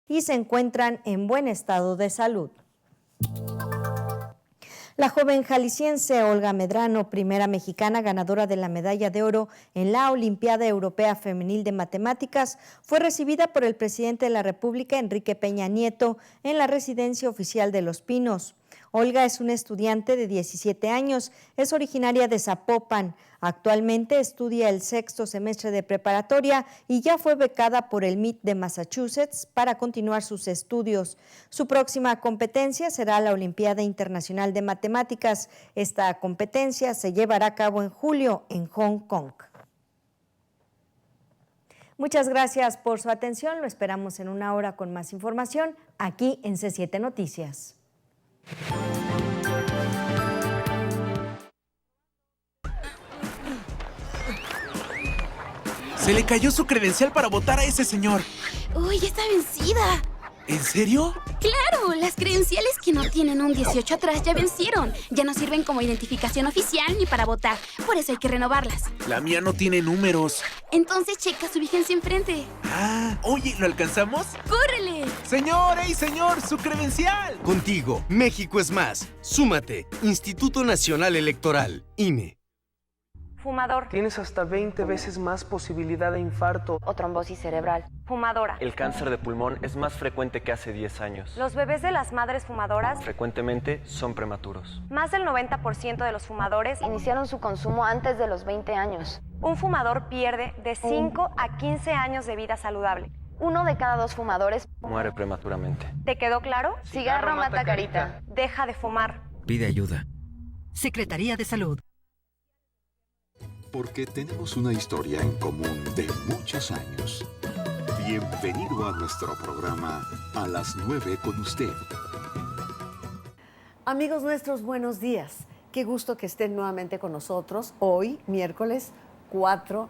y se encuentran en buen estado de salud. La joven jalisciense Olga Medrano, primera mexicana ganadora de la medalla de oro en la Olimpiada Europea Femenil de Matemáticas, fue recibida por el presidente de la República, Enrique Peña Nieto, en la residencia oficial de Los Pinos. Olga es una estudiante de 17 años, es originaria de Zapopan. Actualmente estudia el 6º semestre de preparatoria y ya fue becada por el MIT de Massachusetts para continuar sus estudios. Su próxima competencia será la Olimpiada Internacional de Matemáticas. Esta competencia se llevará a cabo en julio en Hong Kong. Muchas gracias por su atención. Lo esperamos en una hora con más información aquí en C7 Noticias. Se le cayó su credencial para votar a ese señor. ¡Uy, está vencida! ¿En serio? ¡Claro! Las credenciales que no tienen un 18 atrás ya vencieron. Ya no sirven como identificación oficial ni para votar. Por eso hay que renovarlas. La mía no tiene números. Entonces checa su vigencia enfrente. Ah, oye, ¿lo alcanzamos? ¡Córrele! Señor, ¡ey, señor! ¡Su credencial! Contigo, México es más. Súmate. Instituto Nacional Electoral, INE. Fumador. Tienes hasta 20 veces más posibilidad de infarto o trombosis cerebral. Fumadora. El cáncer de pulmón es más frecuente que hace 10 años. Los bebés de las madres fumadoras frecuentemente son prematuros. Más del 90% de los fumadores iniciaron su consumo antes de los 20 años. Un fumador pierde de 5 a 15 años de vida saludable. 1 de cada 2 fumadores muere prematuramente. ¿Te quedó claro? Cigarro mata carita. Deja de fumar. Pide ayuda. Secretaría de Salud. Porque tenemos una historia en común de muchos años. Bienvenido a nuestro programa A las 9 con usted. Amigos nuestros, buenos días. Qué gusto que estén nuevamente con nosotros hoy, miércoles 4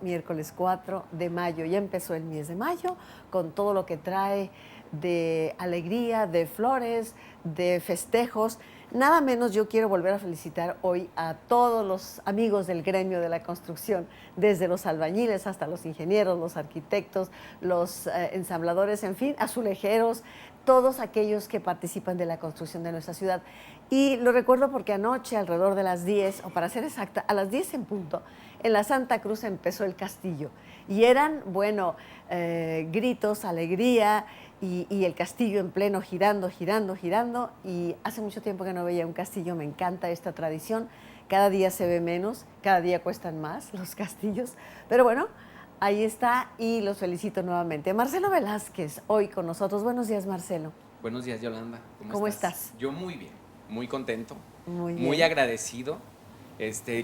de mayo. Ya empezó el mes de mayo con todo lo que trae de alegría, de flores, de festejos. Nada menos yo quiero volver a felicitar hoy a todos los amigos del gremio de la construcción, desde los albañiles hasta los ingenieros, los arquitectos, los ensambladores, en fin, azulejeros, todos aquellos que participan de la construcción de nuestra ciudad. Y lo recuerdo porque anoche, alrededor de las 10, o para ser exacta, a las 10 en punto, en la Santa Cruz empezó el castillo. Y eran, bueno, gritos, alegría, y el castillo en pleno girando, y hace mucho tiempo que no veía un castillo. Me encanta esta tradición, cada día se ve menos, cada día cuestan más los castillos, pero bueno, ahí está y los felicito nuevamente. Marcelo Velázquez, hoy con nosotros. Buenos días, Marcelo. Buenos días, Yolanda. ¿Cómo estás? Yo muy bien, muy contento, muy agradecido.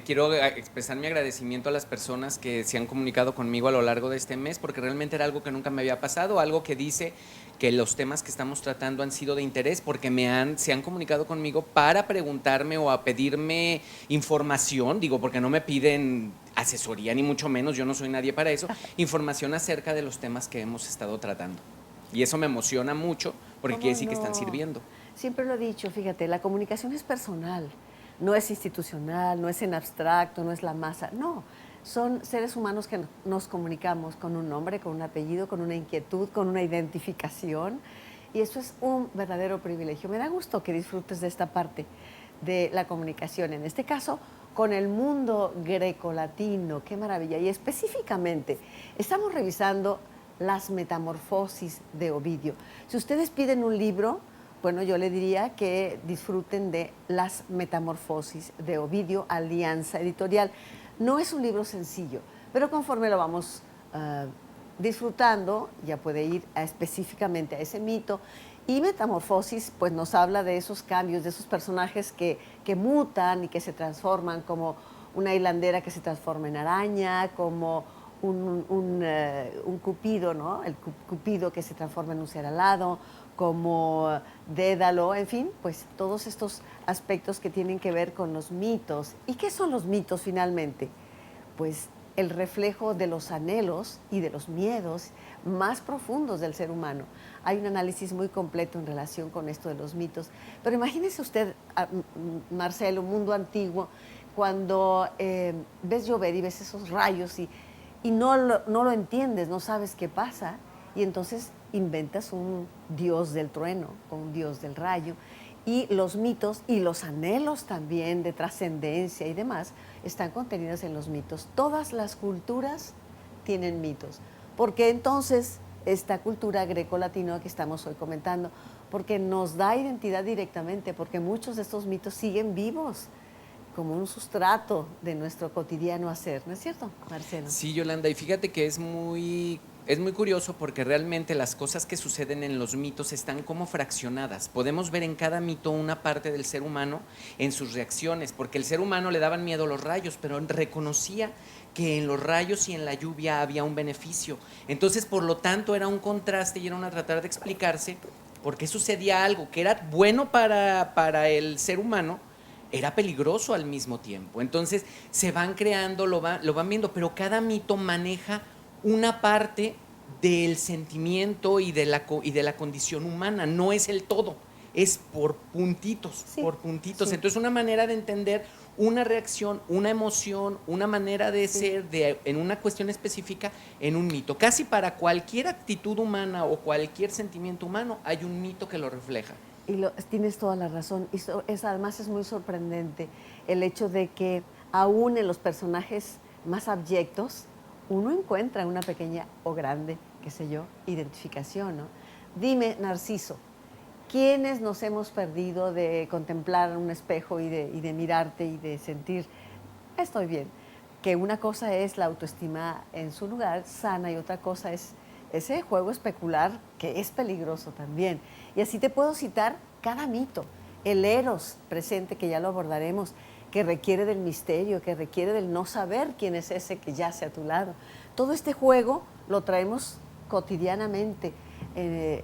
Quiero expresar mi agradecimiento a las personas que se han comunicado conmigo a lo largo de este mes, porque realmente era algo que nunca me había pasado, algo que dice que los temas que estamos tratando han sido de interés, porque se han comunicado conmigo para preguntarme o a pedirme información, porque no me piden asesoría ni mucho menos, yo no soy nadie para eso, información acerca de los temas que hemos estado tratando. Y eso me emociona mucho, porque quiere decir que están sirviendo. Siempre lo he dicho, fíjate, la comunicación es personal. No es institucional, no es en abstracto, no es la masa, no. Son seres humanos que nos comunicamos con un nombre, con un apellido, con una inquietud, con una identificación. Y eso es un verdadero privilegio. Me da gusto que disfrutes de esta parte de la comunicación, en este caso con el mundo grecolatino. ¡Qué maravilla! Y específicamente estamos revisando las metamorfosis de Ovidio. Si ustedes piden un libro, bueno, yo le diría que disfruten de Las Metamorfosis de Ovidio, Alianza Editorial. No es un libro sencillo, pero conforme lo vamos disfrutando, ya puede ir específicamente a ese mito. Y Metamorfosis, pues nos habla de esos cambios, de esos personajes que mutan y que se transforman, como una hilandera que se transforma en araña, como un cupido, ¿no? El cupido que se transforma en un ser alado, como Dédalo, en fin, pues todos estos aspectos que tienen que ver con los mitos. ¿Y qué son los mitos finalmente? Pues el reflejo de los anhelos y de los miedos más profundos del ser humano. Hay un análisis muy completo en relación con esto de los mitos. Pero imagínese usted, Marcelo, un mundo antiguo, cuando ves llover y ves esos rayos y no lo entiendes, no sabes qué pasa, y entonces inventas un dios del trueno, un dios del rayo, y los mitos y los anhelos también de trascendencia y demás están contenidos en los mitos. Todas las culturas tienen mitos. ¿Por qué entonces esta cultura greco-latina que estamos hoy comentando? Porque nos da identidad directamente, porque muchos de estos mitos siguen vivos como un sustrato de nuestro cotidiano hacer, ¿no es cierto, Marcelo? Sí, Yolanda, y fíjate que es muy curioso porque realmente las cosas que suceden en los mitos están como fraccionadas. Podemos ver en cada mito una parte del ser humano en sus reacciones, porque el ser humano le daban miedo los rayos, pero reconocía que en los rayos y en la lluvia había un beneficio. Entonces, por lo tanto, era un contraste y era una tratar de explicarse por qué sucedía algo que era bueno para el ser humano, era peligroso al mismo tiempo. Entonces, se van creando, lo van viendo, pero cada mito maneja una parte del sentimiento y de la condición humana, no es el todo, es por puntitos, Sí. Entonces, una manera de entender una reacción, una emoción, una manera de ser en una cuestión específica en un mito. Casi para cualquier actitud humana o cualquier sentimiento humano hay un mito que lo refleja. Y tienes toda la razón. Y además es muy sorprendente el hecho de que aún en los personajes más abyectos uno encuentra una pequeña o grande, qué sé yo, identificación, ¿no? Dime, Narciso, ¿quiénes nos hemos perdido de contemplar un espejo y de mirarte y de sentir, estoy bien? Que una cosa es la autoestima en su lugar sana y otra cosa es ese juego especular que es peligroso también. Y así te puedo citar cada mito. El eros presente, que ya lo abordaremos, que requiere del misterio, que requiere del no saber quién es ese que yace a tu lado. Todo este juego lo traemos cotidianamente,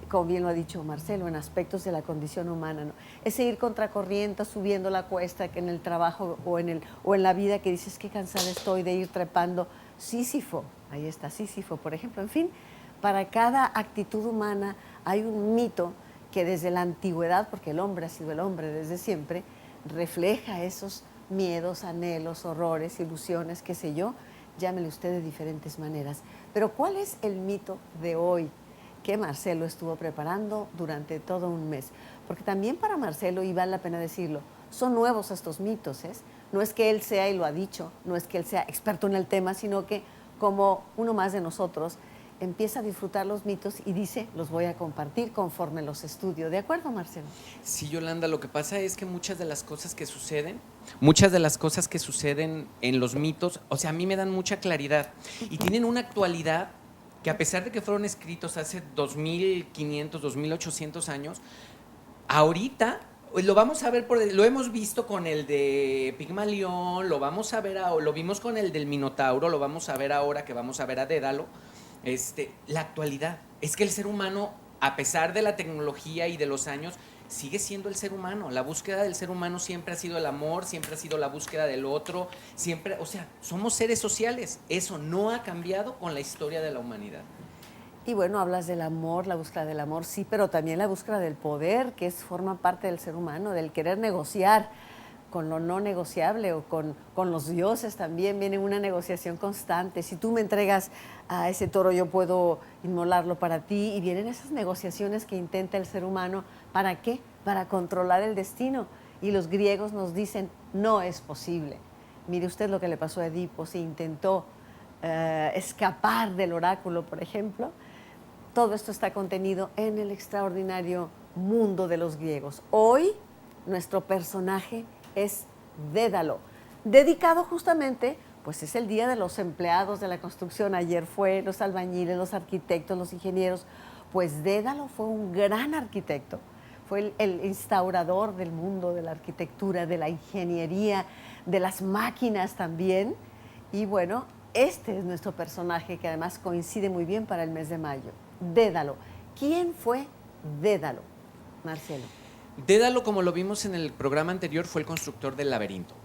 como bien lo ha dicho Marcelo, en aspectos de la condición humana, ¿no? Ese ir contracorriente, subiendo la cuesta, que en el trabajo o en la vida que dices, qué cansada estoy de ir trepando. Sísifo, ahí está Sísifo, por ejemplo. En fin, para cada actitud humana hay un mito que desde la antigüedad, porque el hombre ha sido el hombre desde siempre, refleja esos miedos, anhelos, horrores, ilusiones, qué sé yo, llámele usted de diferentes maneras. Pero ¿cuál es el mito de hoy que Marcelo estuvo preparando durante todo un mes? Porque también para Marcelo, y vale la pena decirlo, son nuevos estos mitos, ¿eh? No es que él sea, y lo ha dicho, no es que él sea experto en el tema, sino que como uno más de nosotros, empieza a disfrutar los mitos y dice, los voy a compartir conforme los estudio. ¿De acuerdo, Marcelo? Sí, Yolanda, lo que pasa es que muchas de las cosas que suceden en los mitos, o sea, a mí me dan mucha claridad y tienen una actualidad que a pesar de que fueron escritos hace 2500, 2800 años, ahorita lo vamos a ver, lo hemos visto con el de Pigmalión, lo vamos a ver, lo vimos con el del Minotauro, lo vamos a ver ahora que vamos a ver a Dédalo. La actualidad es que el ser humano, a pesar de la tecnología y de los años, sigue siendo el ser humano. La búsqueda del ser humano siempre ha sido el amor, siempre ha sido la búsqueda del otro, siempre, o sea, somos seres sociales. Eso no ha cambiado con la historia de la humanidad. Y bueno, hablas del amor, la búsqueda del amor, sí, pero también la búsqueda del poder, que forma parte del ser humano, del querer negociar con lo no negociable o con los dioses también viene una negociación constante. Si tú me entregas a ese toro, yo puedo inmolarlo para ti, y vienen esas negociaciones que intenta el ser humano. ¿Para qué? Para controlar el destino. Y los griegos nos dicen, no es posible. Mire usted lo que le pasó a Edipo, se intentó escapar del oráculo, por ejemplo. Todo esto está contenido en el extraordinario mundo de los griegos. Hoy, nuestro personaje es Dédalo, dedicado justamente, pues es el día de los empleados de la construcción. Ayer fue los albañiles, los arquitectos, los ingenieros. Pues Dédalo fue un gran arquitecto, fue el instaurador del mundo de la arquitectura, de la ingeniería, de las máquinas también. Y bueno, este es nuestro personaje que además coincide muy bien para el mes de mayo, Dédalo. ¿Quién fue Dédalo, Marcelo? Dédalo, como lo vimos en el programa anterior, fue el constructor del laberinto.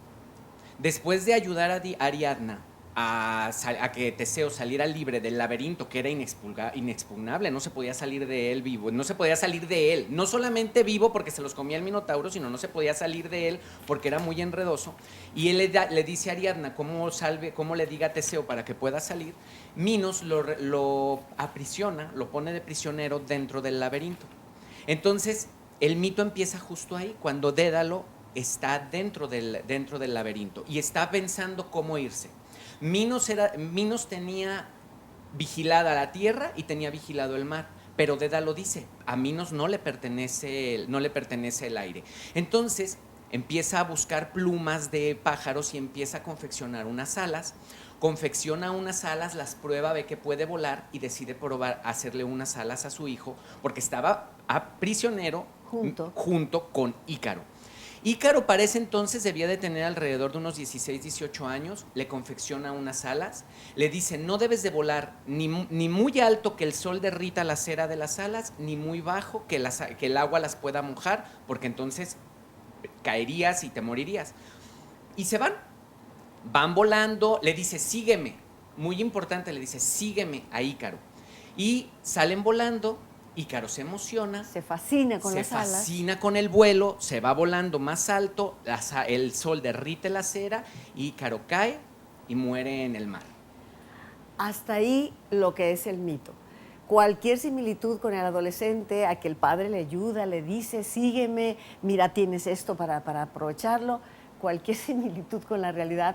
Después de ayudar a Ariadna a que Teseo saliera libre del laberinto, que era inexpugnable, no se podía salir de él vivo, no se podía salir de él, no solamente vivo porque se los comía el Minotauro, sino no se podía salir de él porque era muy enredoso, y él le dice a Ariadna cómo le diga a Teseo para que pueda salir. Minos lo aprisiona, lo pone de prisionero dentro del laberinto. Entonces, el mito empieza justo ahí, cuando Dédalo está dentro del laberinto y está pensando cómo irse. Minos tenía vigilada la tierra y tenía vigilado el mar, pero Dédalo dice, a Minos no le pertenece el aire. Entonces empieza a buscar plumas de pájaros y empieza a confeccionar unas alas. Confecciona unas alas, las prueba, ve que puede volar y decide probar hacerle unas alas a su hijo porque estaba prisionero junto con Ícaro. Ícaro para ese entonces debía de tener alrededor de unos 16, 18 años, le confecciona unas alas, le dice, no debes de volar ni muy alto que el sol derrita la cera de las alas, ni muy bajo que el agua las pueda mojar, porque entonces caerías y te morirías. Y se van volando, le dice, sígueme, muy importante, le dice, sígueme a Ícaro. Y salen volando. Ícaro se emociona, se fascina con las alas, se fascina con el vuelo, se va volando más alto, el sol derrite la cera, Ícaro cae y muere en el mar. Hasta ahí lo que es el mito. Cualquier similitud con el adolescente a que el padre le ayuda, le dice, sígueme, mira, tienes esto para aprovecharlo, cualquier similitud con la realidad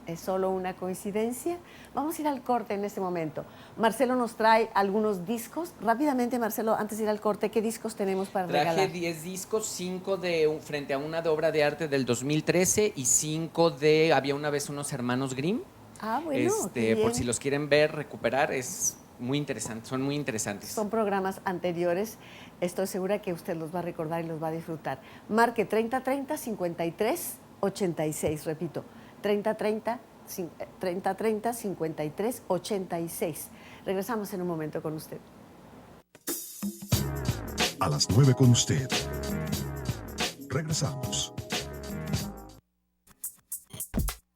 ¿es solo una coincidencia? Vamos a ir al corte en este momento. Marcelo nos trae algunos discos. Rápidamente, Marcelo, antes de ir al corte, ¿qué discos tenemos para regalar? Traje 10 discos, 5 frente a una de obra de arte del 2013 y 5 había una vez unos hermanos Grimm. Ah, bueno, por si los quieren ver, recuperar, es muy interesante, son muy interesantes. Son programas anteriores. Estoy segura que usted los va a recordar y los va a disfrutar. Marque 3030-5386, repito. 3030-5386. Regresamos en un momento con usted. A las 9 con usted. Regresamos.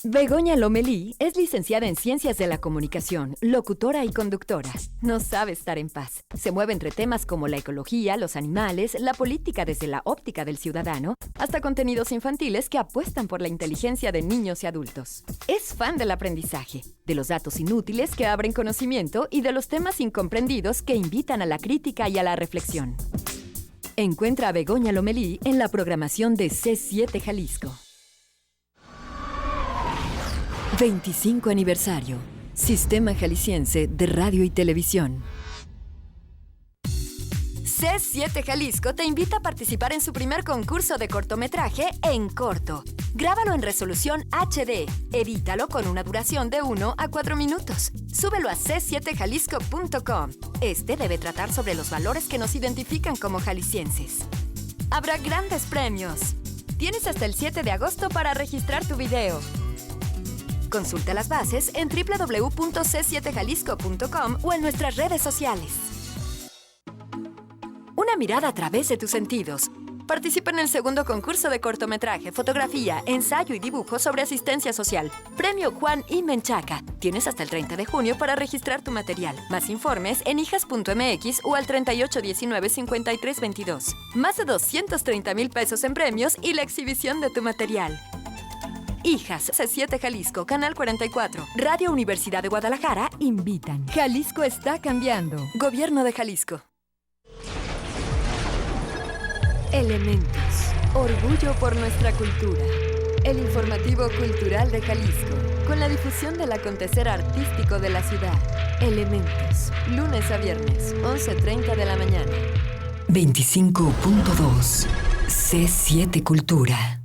Begoña Lomelí es licenciada en Ciencias de la Comunicación, locutora y conductora. No sabe estar en paz. Se mueve entre temas como la ecología, los animales, la política desde la óptica del ciudadano, hasta contenidos infantiles que apuestan por la inteligencia de niños y adultos. Es fan del aprendizaje, de los datos inútiles que abren conocimiento y de los temas incomprendidos que invitan a la crítica y a la reflexión. Encuentra a Begoña Lomelí en la programación de C7 Jalisco. 25 aniversario. Sistema Jalisciense de Radio y Televisión. C7 Jalisco te invita a participar en su primer concurso de cortometraje En Corto. Grábalo en resolución HD. Edítalo con una duración de 1 a 4 minutos. Súbelo a c7jalisco.com. Este debe tratar sobre los valores que nos identifican como jaliscienses. Habrá grandes premios. Tienes hasta el 7 de agosto para registrar tu video. Consulta las bases en www.c7jalisco.com o en nuestras redes sociales. Una mirada a través de tus sentidos. Participa en el segundo concurso de cortometraje, fotografía, ensayo y dibujo sobre asistencia social. Premio Juan I. Menchaca. Tienes hasta el 30 de junio para registrar tu material. Más informes en hijas.mx o al 3819-5322. Más de 230,000 pesos en premios y la exhibición de tu material. Hijas, C7 Jalisco, Canal 44, Radio Universidad de Guadalajara, invitan. Jalisco está cambiando. Gobierno de Jalisco. Elementos. Orgullo por nuestra cultura. El informativo cultural de Jalisco, con la difusión del acontecer artístico de la ciudad. Elementos. Lunes a viernes, 11:30 de la mañana. 25.2. C7 Cultura.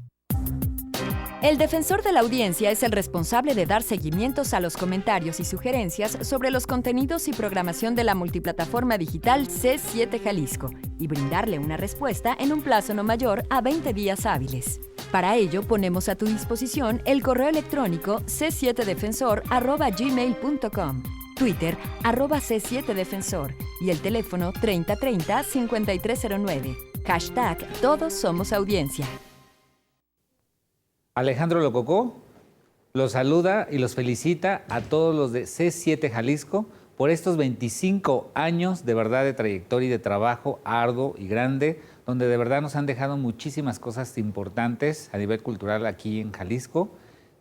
El defensor de la audiencia es el responsable de dar seguimientos a los comentarios y sugerencias sobre los contenidos y programación de la multiplataforma digital C7 Jalisco y brindarle una respuesta en un plazo no mayor a 20 días hábiles. Para ello, ponemos a tu disposición el correo electrónico c7defensor@gmail.com, Twitter @C7Defensor y el teléfono 3030-5309. Hashtag Todos Somos Audiencia. Alejandro Lococó, los saluda y los felicita a todos los de C7 Jalisco por estos 25 años de verdad de trayectoria y de trabajo arduo y grande, donde de verdad nos han dejado muchísimas cosas importantes a nivel cultural aquí en Jalisco.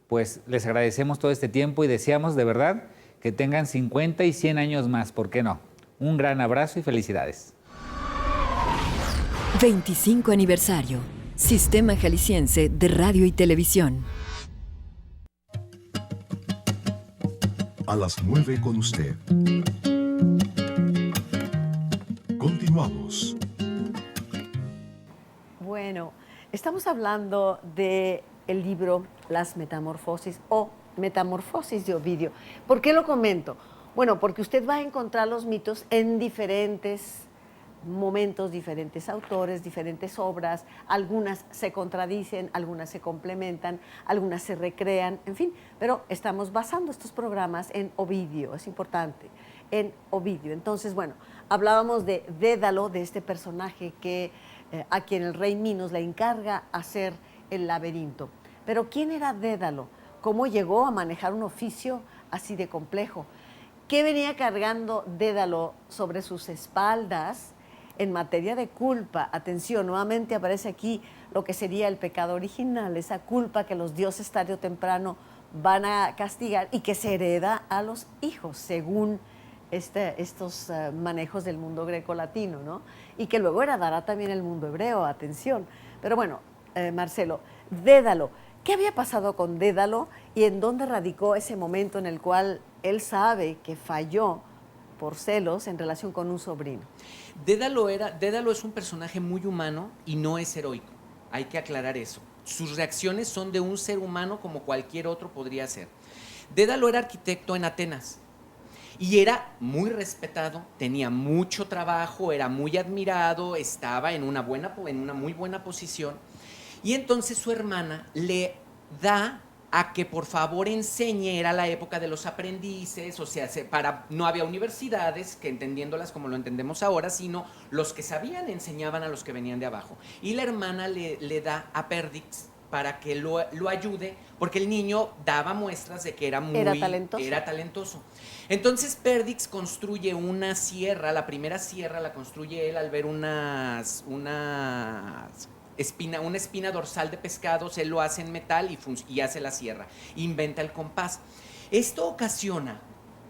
Pues les agradecemos todo este tiempo y deseamos de verdad que tengan 50 y 100 años más, ¿por qué no? Un gran abrazo y felicidades. 25 aniversario. Sistema Jalisciense de Radio y Televisión. A las 9 con usted. Continuamos. Bueno, estamos hablando del libro Las Metamorfosis o Metamorfosis de Ovidio. ¿Por qué lo comento? Bueno, porque usted va a encontrar los mitos en diferentes momentos, diferentes autores, diferentes obras. Algunas se contradicen, algunas se complementan, algunas se recrean, en fin. Pero estamos basando estos programas en Ovidio, es importante, en Ovidio. Entonces, bueno, hablábamos de Dédalo, de este personaje que a quien el rey Minos le encarga hacer el laberinto. Pero ¿quién era Dédalo? ¿Cómo llegó a manejar un oficio así de complejo? ¿Qué venía cargando Dédalo sobre sus espaldas en materia de culpa? Atención, nuevamente aparece aquí lo que sería el pecado original, esa culpa que los dioses tarde o temprano van a castigar y que se hereda a los hijos, según estos manejos del mundo greco-latino, ¿no? Y que luego heredará también el mundo hebreo, atención. Pero bueno, Marcelo, Dédalo, ¿qué había pasado con Dédalo y en dónde radicó ese momento en el cual él sabe que falló por celos en relación con un sobrino? Dédalo es un personaje muy humano y no es heroico. Hay que aclarar eso. Sus reacciones son de un ser humano como cualquier otro podría ser. Dédalo era arquitecto en Atenas y era muy respetado, tenía mucho trabajo, era muy admirado, estaba en una muy buena posición. Y entonces su hermana le da a que por favor enseñe, era la época de los aprendices, o sea, no había universidades, que entendiéndolas como lo entendemos ahora, sino los que sabían enseñaban a los que venían de abajo. Y la hermana le da a Pérdix para que lo ayude, porque el niño daba muestras de que era talentoso. Entonces Pérdix construye una sierra, la primera sierra la construye él al ver una espina dorsal de pescados, él lo hace en metal y hace la sierra, inventa el compás. Esto ocasiona,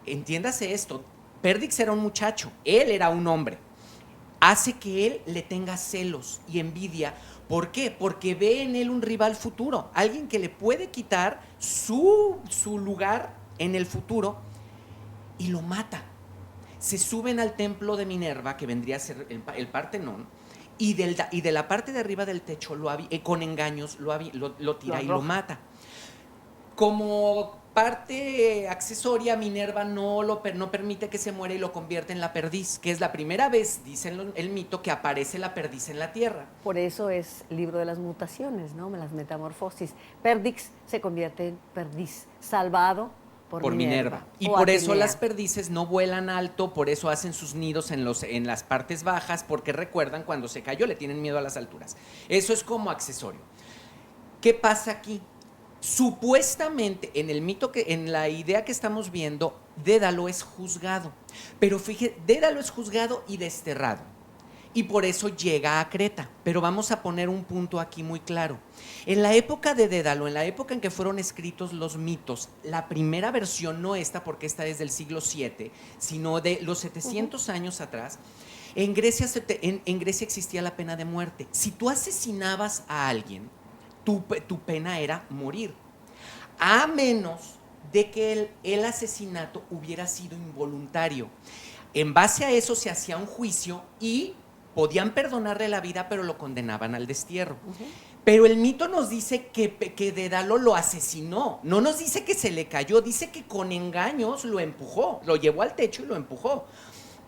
entiéndase esto, Pérdix era un muchacho, él era un hombre, hace que él le tenga celos y envidia. ¿Por qué? Porque ve en él un rival futuro, alguien que le puede quitar su lugar en el futuro y lo mata. Se suben al templo de Minerva, que vendría a ser el Partenón, y de la parte de arriba del techo, con engaños, lo tira y lo mata. Como parte accesoria, Minerva no permite que se muera y lo convierte en la perdiz, que es la primera vez, dice el mito, que aparece la perdiz en la tierra. Por eso es el libro de las mutaciones, ¿no? Las metamorfosis. Pérdix se convierte en perdiz, salvado por Minerva. Y por eso las perdices no vuelan alto, por eso hacen sus nidos en las partes bajas, porque recuerdan cuando se cayó, le tienen miedo a las alturas. Eso es como accesorio. ¿Qué pasa aquí? Supuestamente, en el mito, en la idea que estamos viendo, Dédalo es juzgado. Pero fíjate, Dédalo es juzgado y desterrado. Y por eso llega a Creta. Pero vamos a poner un punto aquí muy claro. En la época de Dédalo, en la época en que fueron escritos los mitos, la primera versión, no esta, porque esta es del siglo VII, sino de los 700 años atrás, en Grecia existía la pena de muerte. Si tú asesinabas a alguien, tu pena era morir, a menos de que el asesinato hubiera sido involuntario. En base a eso se hacía un juicio y podían perdonarle la vida, pero lo condenaban al destierro. Pero el mito nos dice que Dédalo lo asesinó, no nos dice que se le cayó, dice que con engaños lo empujó, lo llevó al techo y lo empujó.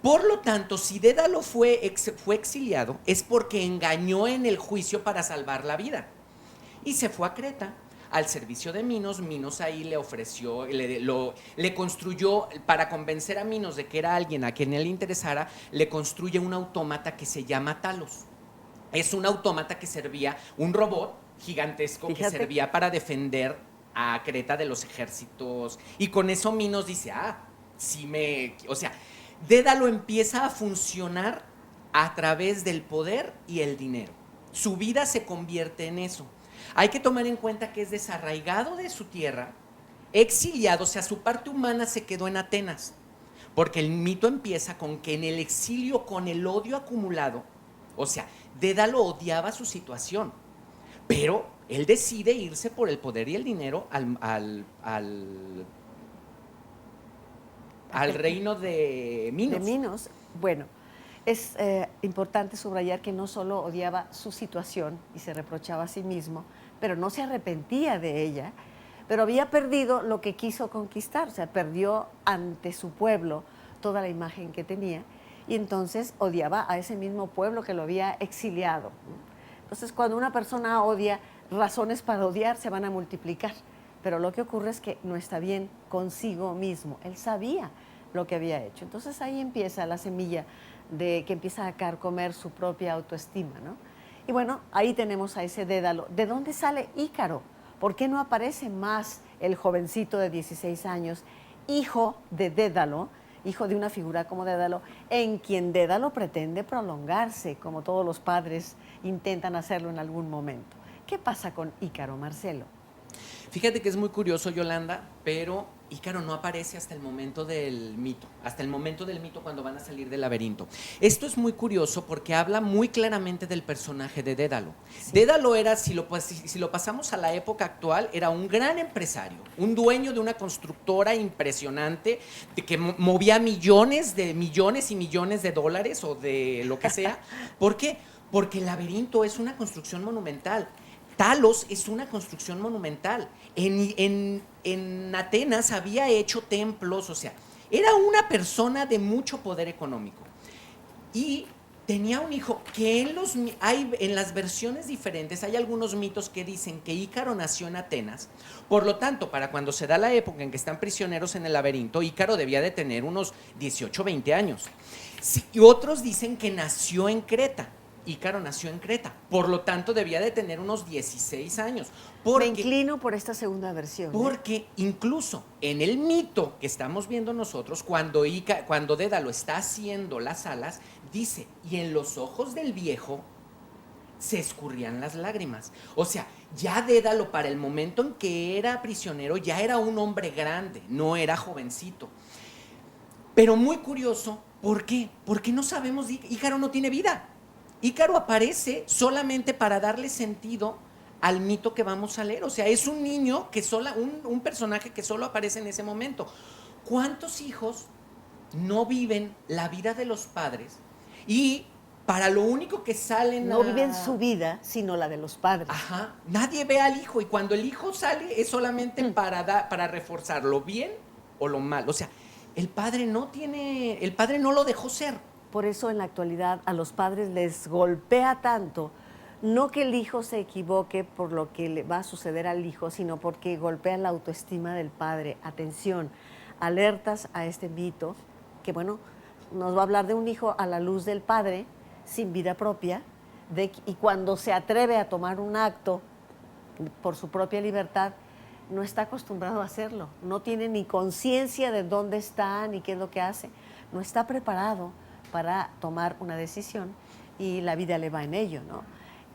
Por lo tanto, si Dédalo fue exiliado, es porque engañó en el juicio para salvar la vida. Y se fue a Creta, al servicio de Minos. Minos ahí le ofreció, le construyó, para convencer a Minos de que era alguien a quien él le interesara, le construye un autómata que se llama Talos. Es un autómata que servía, un robot gigantesco que servía para defender a Creta de los ejércitos, y con eso Minos dice, o sea, Dédalo empieza a funcionar a través del poder y el dinero. Su vida se convierte en eso. Hay que tomar en cuenta que es desarraigado de su tierra, exiliado, o sea, su parte humana se quedó en Atenas, porque el mito empieza con que en el exilio, con el odio acumulado, o sea, Dédalo odiaba su situación, pero él decide irse por el poder y el dinero al reino de Minos. De Minos, bueno, es importante subrayar que no solo odiaba su situación y se reprochaba a sí mismo, pero no se arrepentía de ella, pero había perdido lo que quiso conquistar, o sea, perdió ante su pueblo toda la imagen que tenía y entonces odiaba a ese mismo pueblo que lo había exiliado. Entonces, cuando una persona odia, razones para odiar se van a multiplicar, pero lo que ocurre es que no está bien consigo mismo. Él sabía lo que había hecho. Entonces, ahí empieza la semilla de que empieza a carcomer su propia autoestima, ¿no? Y bueno, ahí tenemos a ese Dédalo. ¿De dónde sale Ícaro? ¿Por qué no aparece más el jovencito de 16 años, hijo de Dédalo, hijo de una figura como Dédalo, en quien Dédalo pretende prolongarse, como todos los padres intentan hacerlo en algún momento? ¿Qué pasa con Ícaro, Marcelo? Fíjate que es muy curioso, Yolanda, pero Ícaro no aparece hasta el momento del mito, cuando van a salir del laberinto. Esto es muy curioso porque habla muy claramente del personaje de Dédalo. Sí. Dédalo era, si lo pasamos a la época actual, era un gran empresario, un dueño de una constructora impresionante, que movía millones y millones de dólares o de lo que sea. ¿Por qué? Porque el laberinto es una construcción monumental. Talos es una construcción monumental. En Atenas había hecho templos, o sea, era una persona de mucho poder económico. Y tenía un hijo que en las versiones diferentes hay algunos mitos que dicen que Ícaro nació en Atenas. Por lo tanto, para cuando se da la época en que están prisioneros en el laberinto, Ícaro debía de tener unos 18, 20 años. Sí, y otros dicen que nació en Creta. Ícaro nació en Creta, por lo tanto debía de tener unos 16 años. Me inclino por esta segunda versión. Porque incluso en el mito que estamos viendo nosotros, cuando Dédalo está haciendo las alas, dice, y en los ojos del viejo se escurrían las lágrimas. O sea, ya Dédalo para el momento en que era prisionero ya era un hombre grande, no era jovencito. Pero muy curioso, ¿por qué? Porque no sabemos, Ícaro no tiene vida. Ícaro aparece solamente para darle sentido al mito que vamos a leer. O sea, es un niño, un personaje que solo aparece en ese momento. ¿Cuántos hijos no viven la vida de los padres y para lo único que salen no viven su vida, sino la de los padres? Ajá, nadie ve al hijo y cuando el hijo sale es solamente para reforzar lo bien o lo mal. O sea, el padre no lo dejó ser. Por eso en la actualidad a los padres les golpea tanto, no que el hijo se equivoque por lo que le va a suceder al hijo, sino porque golpea la autoestima del padre. Atención, alertas a este mito, que bueno, nos va a hablar de un hijo a la luz del padre, sin vida propia, y cuando se atreve a tomar un acto por su propia libertad, no está acostumbrado a hacerlo, no tiene ni conciencia de dónde está ni qué es lo que hace, no está preparado para tomar una decisión y la vida le va en ello, ¿no?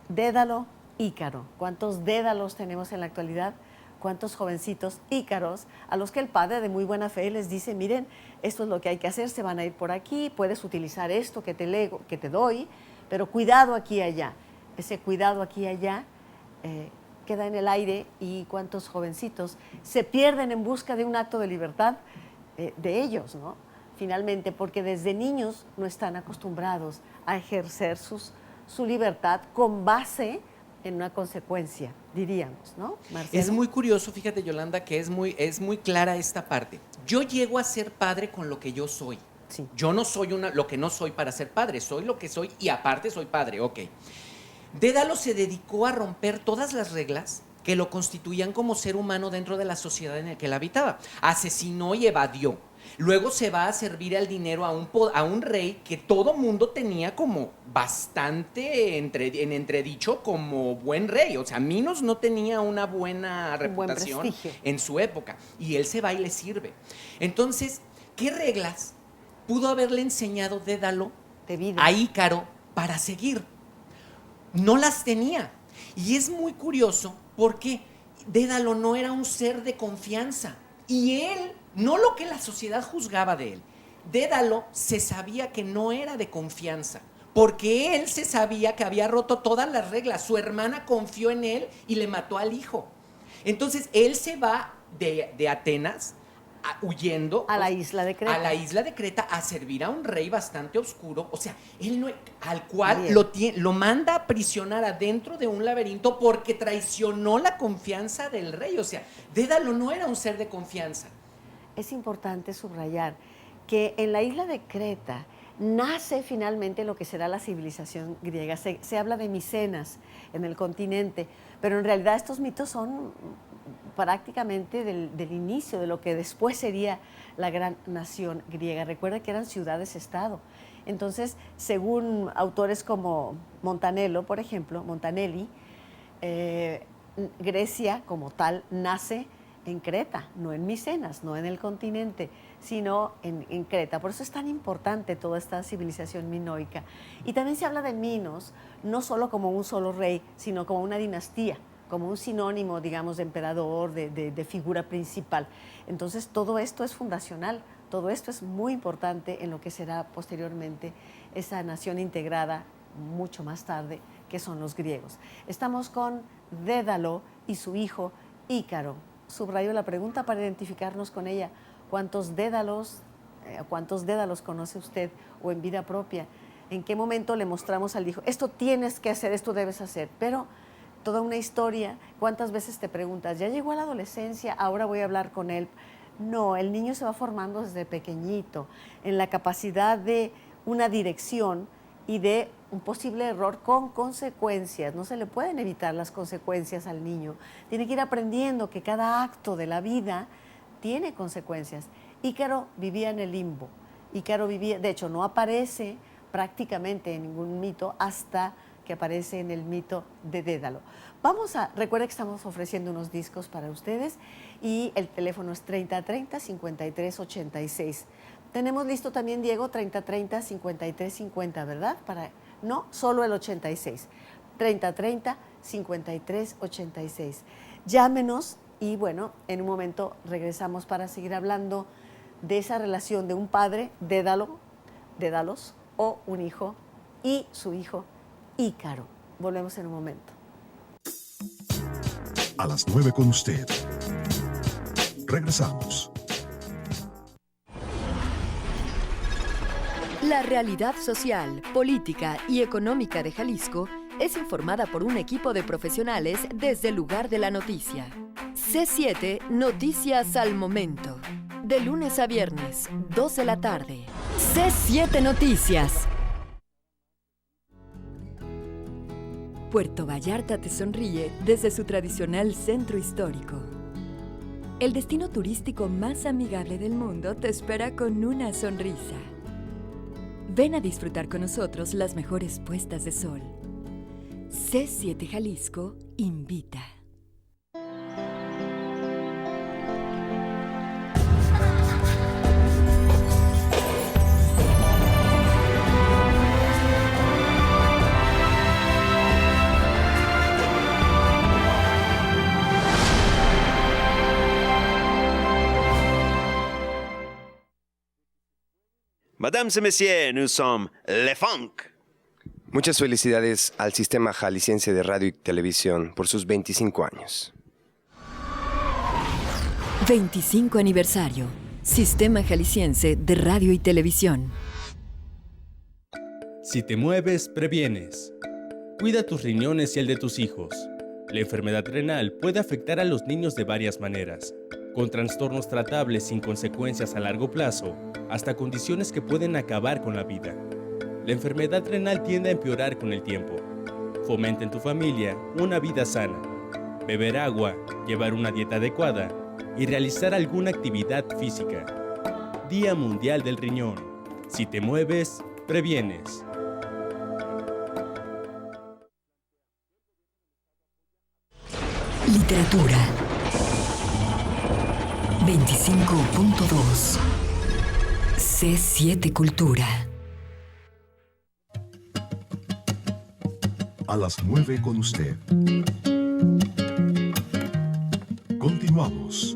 Dédalo, Ícaro. ¿Cuántos Dédalos tenemos en la actualidad? ¿Cuántos jovencitos Ícaros a los que el padre de muy buena fe les dice, miren, esto es lo que hay que hacer, se van a ir por aquí, puedes utilizar esto que te doy, pero cuidado aquí y allá. Ese cuidado aquí y allá queda en el aire y cuántos jovencitos se pierden en busca de un acto de libertad de ellos, ¿no? Finalmente, porque desde niños no están acostumbrados a ejercer su libertad con base en una consecuencia, diríamos, ¿no, Marcelo? Es muy curioso, fíjate, Yolanda, que es muy clara esta parte. Yo llego a ser padre con lo que yo soy. Sí. Yo no soy lo que no soy para ser padre, soy lo que soy y aparte soy padre, ok. Dédalo se dedicó a romper todas las reglas que lo constituían como ser humano dentro de la sociedad en la que él habitaba. Asesinó y evadió. Luego se va a servir el dinero a un rey que todo mundo tenía como bastante en entredicho como buen rey. O sea, Minos no tenía una buena reputación en su época. Y él se va y le sirve. Entonces, ¿qué reglas pudo haberle enseñado Dédalo a Ícaro para seguir? No las tenía. Y es muy curioso porque Dédalo no era un ser de confianza. Y él, no lo que la sociedad juzgaba de él, Dédalo se sabía que no era de confianza, porque él se sabía que había roto todas las reglas. Su hermana confió en él y le mató al hijo. Entonces, él se va de Atenas huyendo a la isla de Creta. A la isla de Creta a servir a un rey bastante oscuro, o sea, él no, al cual lo manda a aprisionar adentro de un laberinto porque traicionó la confianza del rey. O sea, Dédalo no era un ser de confianza. Es importante subrayar que en la isla de Creta nace finalmente lo que será la civilización griega. Se habla de Micenas en el continente, pero en realidad estos mitos son prácticamente del inicio de lo que después sería la gran nación griega. Recuerda que eran ciudades-estado. Entonces, según autores como Montanelli, por ejemplo, Grecia como tal nace en Creta, no en Micenas, no en el continente, sino en Creta. Por eso es tan importante toda esta civilización minoica. Y también se habla de Minos, no solo como un solo rey, sino como una dinastía, como un sinónimo, digamos, de emperador, de figura principal. Entonces, todo esto es fundacional, todo esto es muy importante en lo que será posteriormente esa nación integrada mucho más tarde, que son los griegos. Estamos con Dédalo y su hijo Ícaro. Subrayo la pregunta para identificarnos con ella. ¿Cuántos Dédalos conoce usted o en vida propia? ¿En qué momento le mostramos al hijo, esto tienes que hacer, esto debes hacer? Pero toda una historia. ¿Cuántas veces te preguntas, ya llegó a la adolescencia, ahora voy a hablar con él? No, el niño se va formando desde pequeñito, en la capacidad de una dirección y de un posible error con consecuencias. No se le pueden evitar las consecuencias al niño. Tiene que ir aprendiendo que cada acto de la vida tiene consecuencias. Ícaro vivía en el limbo. Ícaro vivía, de hecho, no aparece prácticamente en ningún mito hasta que aparece en el mito de Dédalo. Recuerda que estamos ofreciendo unos discos para ustedes y el teléfono es 3030-5386. Tenemos listo también, Diego, 3030-5350, ¿verdad? No, solo el 86. 3030-5386. Llámenos y bueno, en un momento regresamos para seguir hablando de esa relación de un padre, Dédalos, o un hijo y su hijo Ícaro. Volvemos en un momento. A las 9 con usted. Regresamos. La realidad social, política y económica de Jalisco es informada por un equipo de profesionales desde el lugar de la noticia. C7 Noticias al Momento. De lunes a viernes, 2 de la tarde. C7 Noticias. Puerto Vallarta te sonríe desde su tradicional centro histórico. El destino turístico más amigable del mundo te espera con una sonrisa. Ven a disfrutar con nosotros las mejores puestas de sol. C7 Jalisco invita. Madame et messieurs, nous sommes Le Funk. Muchas felicidades al Sistema Jalisciense de Radio y Televisión por sus 25 años. 25 aniversario. Sistema Jalisciense de Radio y Televisión. Si te mueves, previenes. Cuida tus riñones y el de tus hijos. La enfermedad renal puede afectar a los niños de varias maneras, con trastornos tratables sin consecuencias a largo plazo, hasta condiciones que pueden acabar con la vida. La enfermedad renal tiende a empeorar con el tiempo. Fomenta en tu familia una vida sana. Beber agua, llevar una dieta adecuada y realizar alguna actividad física. Día Mundial del Riñón. Si te mueves, previenes. Literatura. 25.2. C7 Cultura. A las 9 con usted. Continuamos.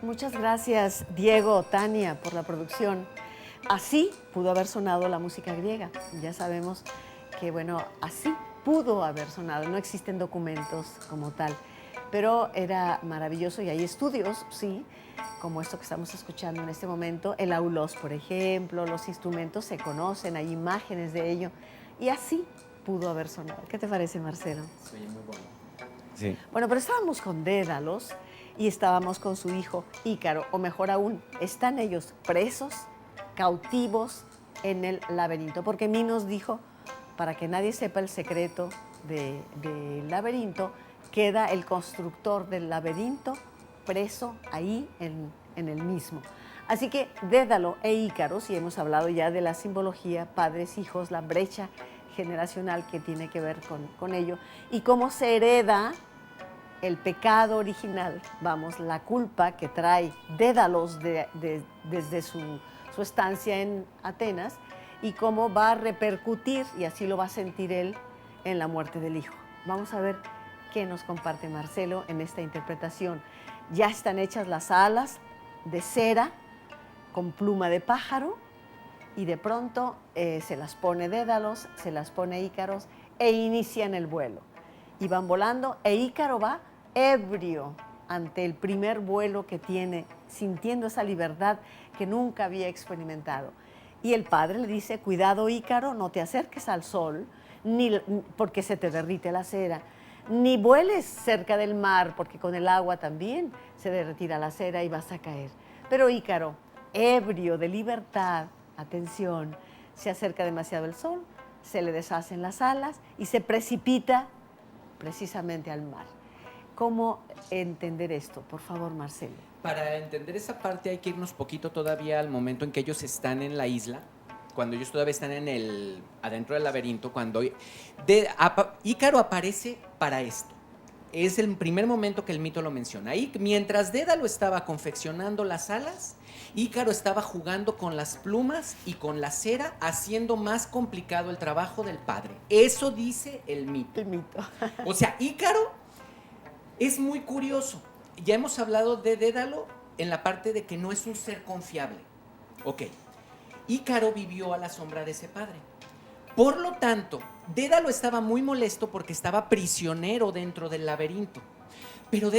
Muchas gracias, Diego, Tania, por la producción. Así pudo haber sonado la música griega. Ya sabemos que, bueno, así pudo haber sonado. No existen documentos como tal, pero era maravilloso y hay estudios, sí, como esto que estamos escuchando en este momento. El aulos, por ejemplo, los instrumentos se conocen, hay imágenes de ello. Y así pudo haber sonado. ¿Qué te parece, Marcelo? Sí, muy bueno. Sí. Bueno, pero estábamos con Dédalos y estábamos con su hijo Ícaro, o mejor aún, están ellos presos, cautivos en el laberinto, porque Minos dijo, para que nadie sepa el secreto del laberinto, queda el constructor del laberinto preso ahí en el mismo. Así que Dédalo e Ícaro, si hemos hablado ya de la simbología, padres, hijos, la brecha generacional que tiene que ver con ello, y cómo se hereda el pecado original, vamos, la culpa que trae Dédalos desde su estancia en Atenas, y cómo va a repercutir, y así lo va a sentir él, en la muerte del hijo. Vamos a ver qué nos comparte Marcelo en esta interpretación. Ya están hechas las alas de cera con pluma de pájaro, y de pronto se las pone Dédalos, se las pone Ícaros, e inician el vuelo. Y van volando, e Ícaro va ebrio ante el primer vuelo que tiene, sintiendo esa libertad que nunca había experimentado. Y el padre le dice, cuidado Ícaro, no te acerques al sol, porque se te derrite la cera, ni vueles cerca del mar, porque con el agua también se derretirá la cera y vas a caer. Pero Ícaro, ebrio de libertad, atención, se acerca demasiado el sol, se le deshacen las alas y se precipita precisamente al mar. ¿Cómo entender esto? Por favor, Marcelo. Para entender esa parte hay que irnos poquito todavía al momento en que ellos están en la isla, cuando ellos todavía están adentro del laberinto, cuando Ícaro aparece para esto. Es el primer momento que el mito lo menciona. Ahí, mientras Dédalo estaba confeccionando las alas, Ícaro estaba jugando con las plumas y con la cera, haciendo más complicado el trabajo del padre. Eso dice el mito. El mito. O sea, Ícaro es muy curioso. Ya hemos hablado de Dédalo en la parte de que no es un ser confiable. Ok. Ícaro vivió a la sombra de ese padre. Por lo tanto, Dédalo estaba muy molesto porque estaba prisionero dentro del laberinto. Pero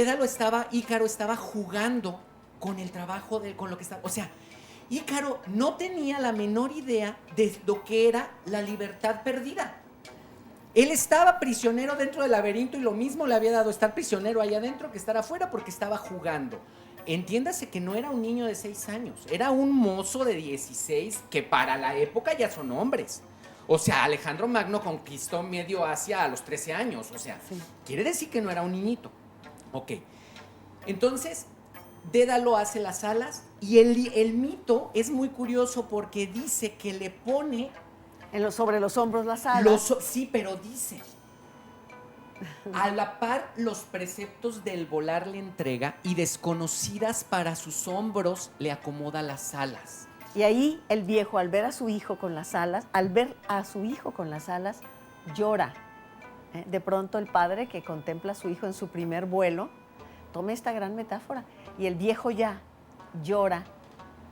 Ícaro estaba jugando con el trabajo, con lo que estaba... O sea, Ícaro no tenía la menor idea de lo que era la libertad perdida. Él estaba prisionero dentro del laberinto y lo mismo le había dado estar prisionero allá adentro que estar afuera porque estaba jugando. Entiéndase que no era un niño de 6 años, era un mozo de 16 que para la época ya son hombres. O sea, Alejandro Magno conquistó medio Asia a los 13 años, o sea, sí. Quiere decir que no era un niñito. Ok, entonces Dédalo hace las alas y el mito es muy curioso porque dice que le pone... sobre los hombros las alas. Sí, pero dice, a la par los preceptos del volar le entrega y desconocidas para sus hombros le acomoda las alas. Y ahí el viejo, al ver a su hijo con las alas, llora. De pronto el padre que contempla a su hijo en su primer vuelo, toma esta gran metáfora, y el viejo ya llora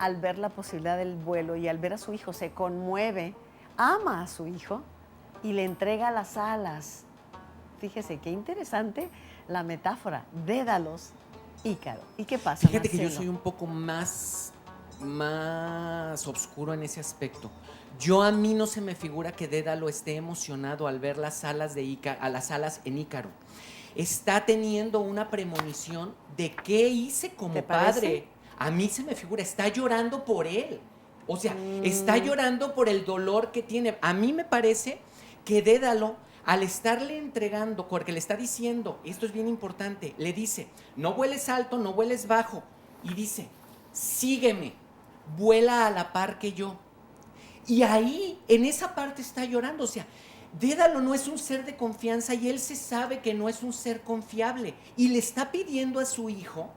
al ver la posibilidad del vuelo y al ver a su hijo, se conmueve, ama a su hijo y le entrega las alas. Fíjese qué interesante la metáfora. Dédalos, Ícaro. ¿Y qué pasa, Fíjate que yo Marcelo? soy un poco más oscuro en ese aspecto. A mí no se me figura que Dédalo esté emocionado al ver las alas en Ícaro. Está teniendo una premonición de qué hice como ¿Te padre. parece? A mí se me figura, está llorando por él. O sea, está llorando por el dolor que tiene. A mí me parece que Dédalo, al estarle entregando, porque le está diciendo, esto es bien importante, le dice, no vueles alto, no vueles bajo. Y dice, sígueme, vuela a la par que yo. Y ahí, en esa parte está llorando. O sea, Dédalo no es un ser de confianza y él se sabe que no es un ser confiable. Y le está pidiendo a su hijo,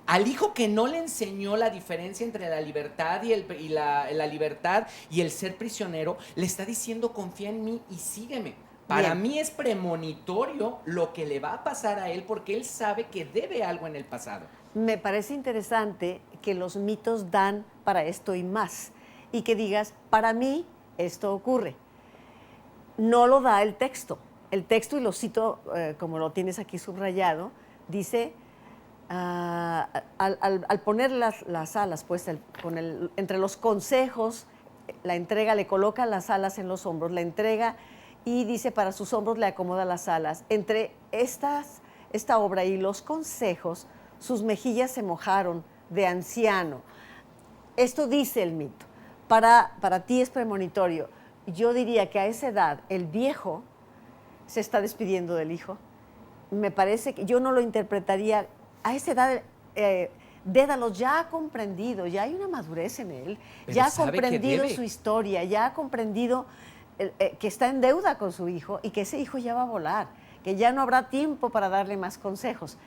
al hijo que no le enseñó la diferencia entre la libertad y la libertad y el ser prisionero, le está diciendo, confía en mí y sígueme. Para mí es premonitorio lo que le va a pasar a él porque él sabe que debe algo en el pasado. Me parece interesante que los mitos dan para esto y más. Y que digas, para mí esto ocurre. No lo da el texto. El texto, y lo cito como lo tienes aquí subrayado, dice, al poner las alas, pues entre los consejos, la entrega, le coloca las alas en los hombros, la entrega y dice, para sus hombros le acomoda las alas. Entre esta obra y los consejos, sus mejillas se mojaron de anciano. Esto dice el mito. Para ti es premonitorio. Yo diría que a esa edad el viejo se está despidiendo del hijo. Me parece que yo no lo interpretaría. A esa edad Dédalo ya ha comprendido, ya hay una madurez en él, Pero ya ha sabe que comprendido debe. su historia, ya ha comprendido que está en deuda con su hijo y que ese hijo ya va a volar, que ya no habrá tiempo para darle más consejos.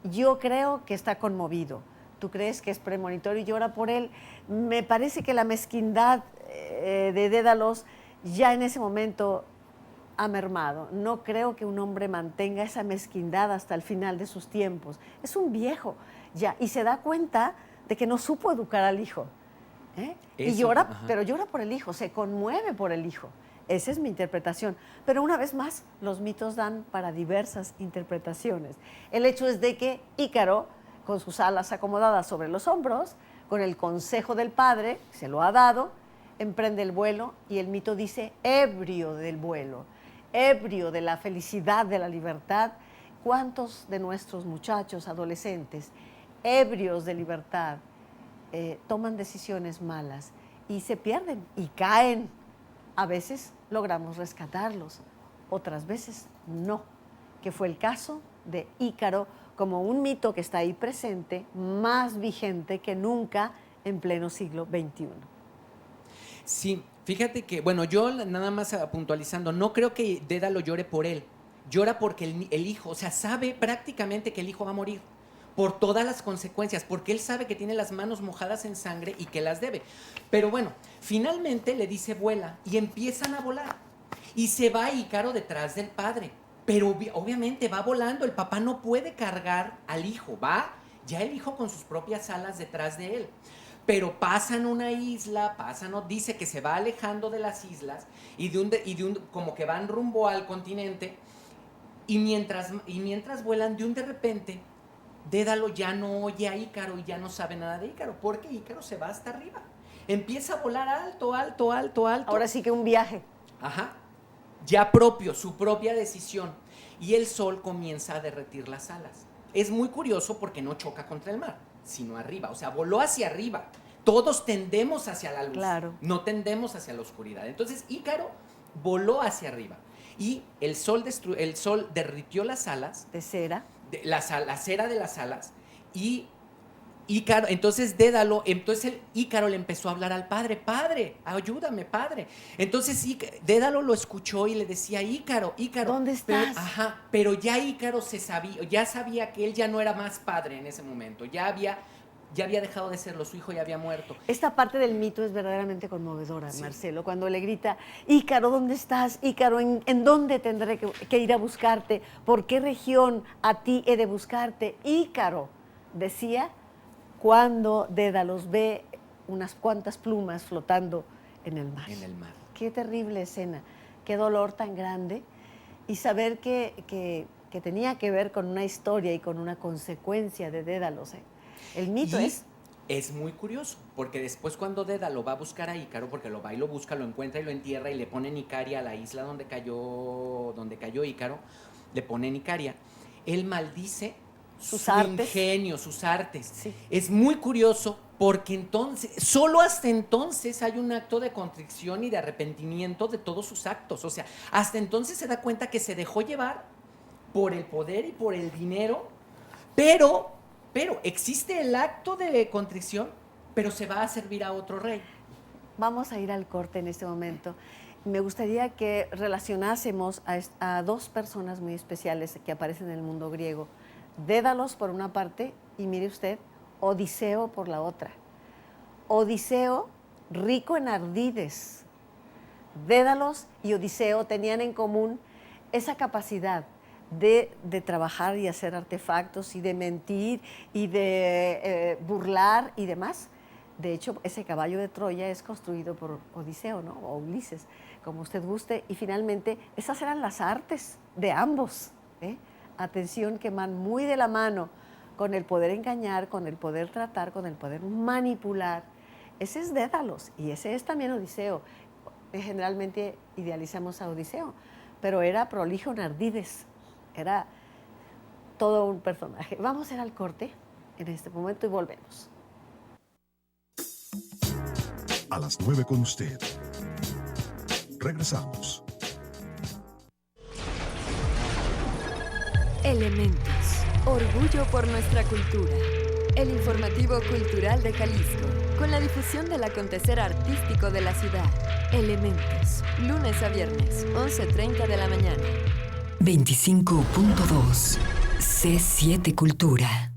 Yo creo que está conmovido. ¿Tú crees que es premonitorio y llora por él? Me parece que la mezquindad de Dédalos ya en ese momento ha mermado. No creo que un hombre mantenga esa mezquindad hasta el final de sus tiempos. Es un viejo ya y se da cuenta de que no supo educar al hijo. Y llora, pero llora por el hijo, se conmueve por el hijo. Esa es mi interpretación. Pero una vez más, los mitos dan para diversas interpretaciones. El hecho es de que Ícaro, con sus alas acomodadas sobre los hombros, con el consejo del padre, se lo ha dado, emprende el vuelo y el mito dice, ebrio del vuelo, ebrio de la felicidad, de la libertad. ¿Cuántos de nuestros muchachos, adolescentes, ebrios de libertad, toman decisiones malas y se pierden y caen? A veces logramos rescatarlos, otras veces no, que fue el caso de Ícaro, como un mito que está ahí presente, más vigente que nunca en pleno siglo XXI. Sí, fíjate que, bueno, yo nada más puntualizando, no creo que Dédalo llore por él, llora porque el hijo, o sea, sabe prácticamente que el hijo va a morir por todas las consecuencias, porque él sabe que tiene las manos mojadas en sangre y que las debe. Pero bueno, finalmente le dice vuela y empiezan a volar y se va Ícaro detrás del padre. Pero obviamente va volando, el papá no puede cargar al hijo, va ya el hijo con sus propias alas detrás de él. Pero pasan una isla, dice que se va alejando de las islas y como que van rumbo al continente y mientras vuelan de repente, Dédalo ya no oye a Ícaro y ya no sabe nada de Ícaro, porque Ícaro se va hasta arriba. Empieza a volar alto, alto, alto, alto. Ahora sí que un viaje. Ajá. Ya propio, su propia decisión. Y el sol comienza a derretir las alas. Es muy curioso porque no choca contra el mar, sino arriba. O sea, voló hacia arriba. Todos tendemos hacia la luz. Claro. No tendemos hacia la oscuridad. Entonces, Ícaro voló hacia arriba. Y el sol derritió las alas. ¿De cera? La cera de las alas. Y Ícaro, entonces Ícaro le empezó a hablar al padre, padre, ayúdame, padre. Entonces Dédalo lo escuchó y le decía, Ícaro, ¿dónde estás? Pero ya Ícaro ya sabía que él ya no era más padre en ese momento, ya había dejado de serlo, su hijo ya había muerto. Esta parte del mito es verdaderamente conmovedora, sí. Marcelo, cuando le grita, Ícaro, ¿dónde estás? Ícaro, ¿en dónde tendré que ir a buscarte? ¿Por qué región a ti he de buscarte? Ícaro, decía, cuando Dédalos ve unas cuantas plumas flotando en el mar. En el mar. Qué terrible escena, qué dolor tan grande. Y saber que tenía que ver con una historia y con una consecuencia de Dédalos. El mito es muy curioso, porque después cuando Dédalo va a buscar a Ícaro, porque lo va y lo busca, lo encuentra y lo entierra y le ponen Icaria a la isla donde cayó Ícaro, le ponen Icaria, él maldice sus su artes. ingenio, sus artes. Sí. Es muy curioso porque entonces, solo hasta entonces hay un acto de contrición y de arrepentimiento de todos sus actos. O sea, hasta entonces se da cuenta que se dejó llevar por el poder y por el dinero, pero existe el acto de contrición, pero se va a servir a otro rey. Vamos a ir al corte en este momento. Me gustaría que relacionásemos a dos personas muy especiales que aparecen en el mundo griego. Dédalos por una parte y mire usted, Odiseo por la otra. Odiseo, rico en ardides. Dédalos y Odiseo tenían en común esa capacidad de trabajar y hacer artefactos y de mentir y de burlar y demás. De hecho, ese caballo de Troya es construido por Odiseo, ¿no? O Ulises, como usted guste. Y finalmente, esas eran las artes de ambos. Atención, que van muy de la mano con el poder engañar, con el poder tratar, con el poder manipular. Ese es Dédalos y ese es también Odiseo. Generalmente idealizamos a Odiseo, pero era prolijo en ardides. Era todo un personaje. Vamos a ir al corte en este momento y volvemos. A las 9 con usted. Regresamos. Elementos. Orgullo por nuestra cultura. El informativo cultural de Jalisco, con la difusión del acontecer artístico de la ciudad. Elementos. Lunes a viernes, 11:30 de la mañana. 25.2 C7 Cultura.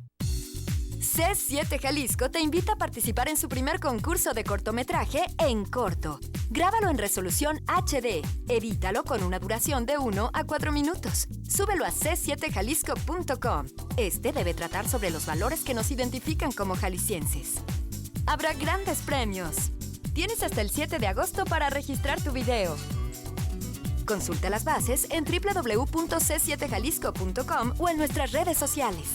C7 Jalisco te invita a participar en su primer concurso de cortometraje En Corto. Grábalo en resolución HD. Edítalo con una duración de 1 a 4 minutos. Súbelo a c7jalisco.com. Este debe tratar sobre los valores que nos identifican como jaliscienses. Habrá grandes premios. Tienes hasta el 7 de agosto para registrar tu video. Consulta las bases en www.c7jalisco.com o en nuestras redes sociales.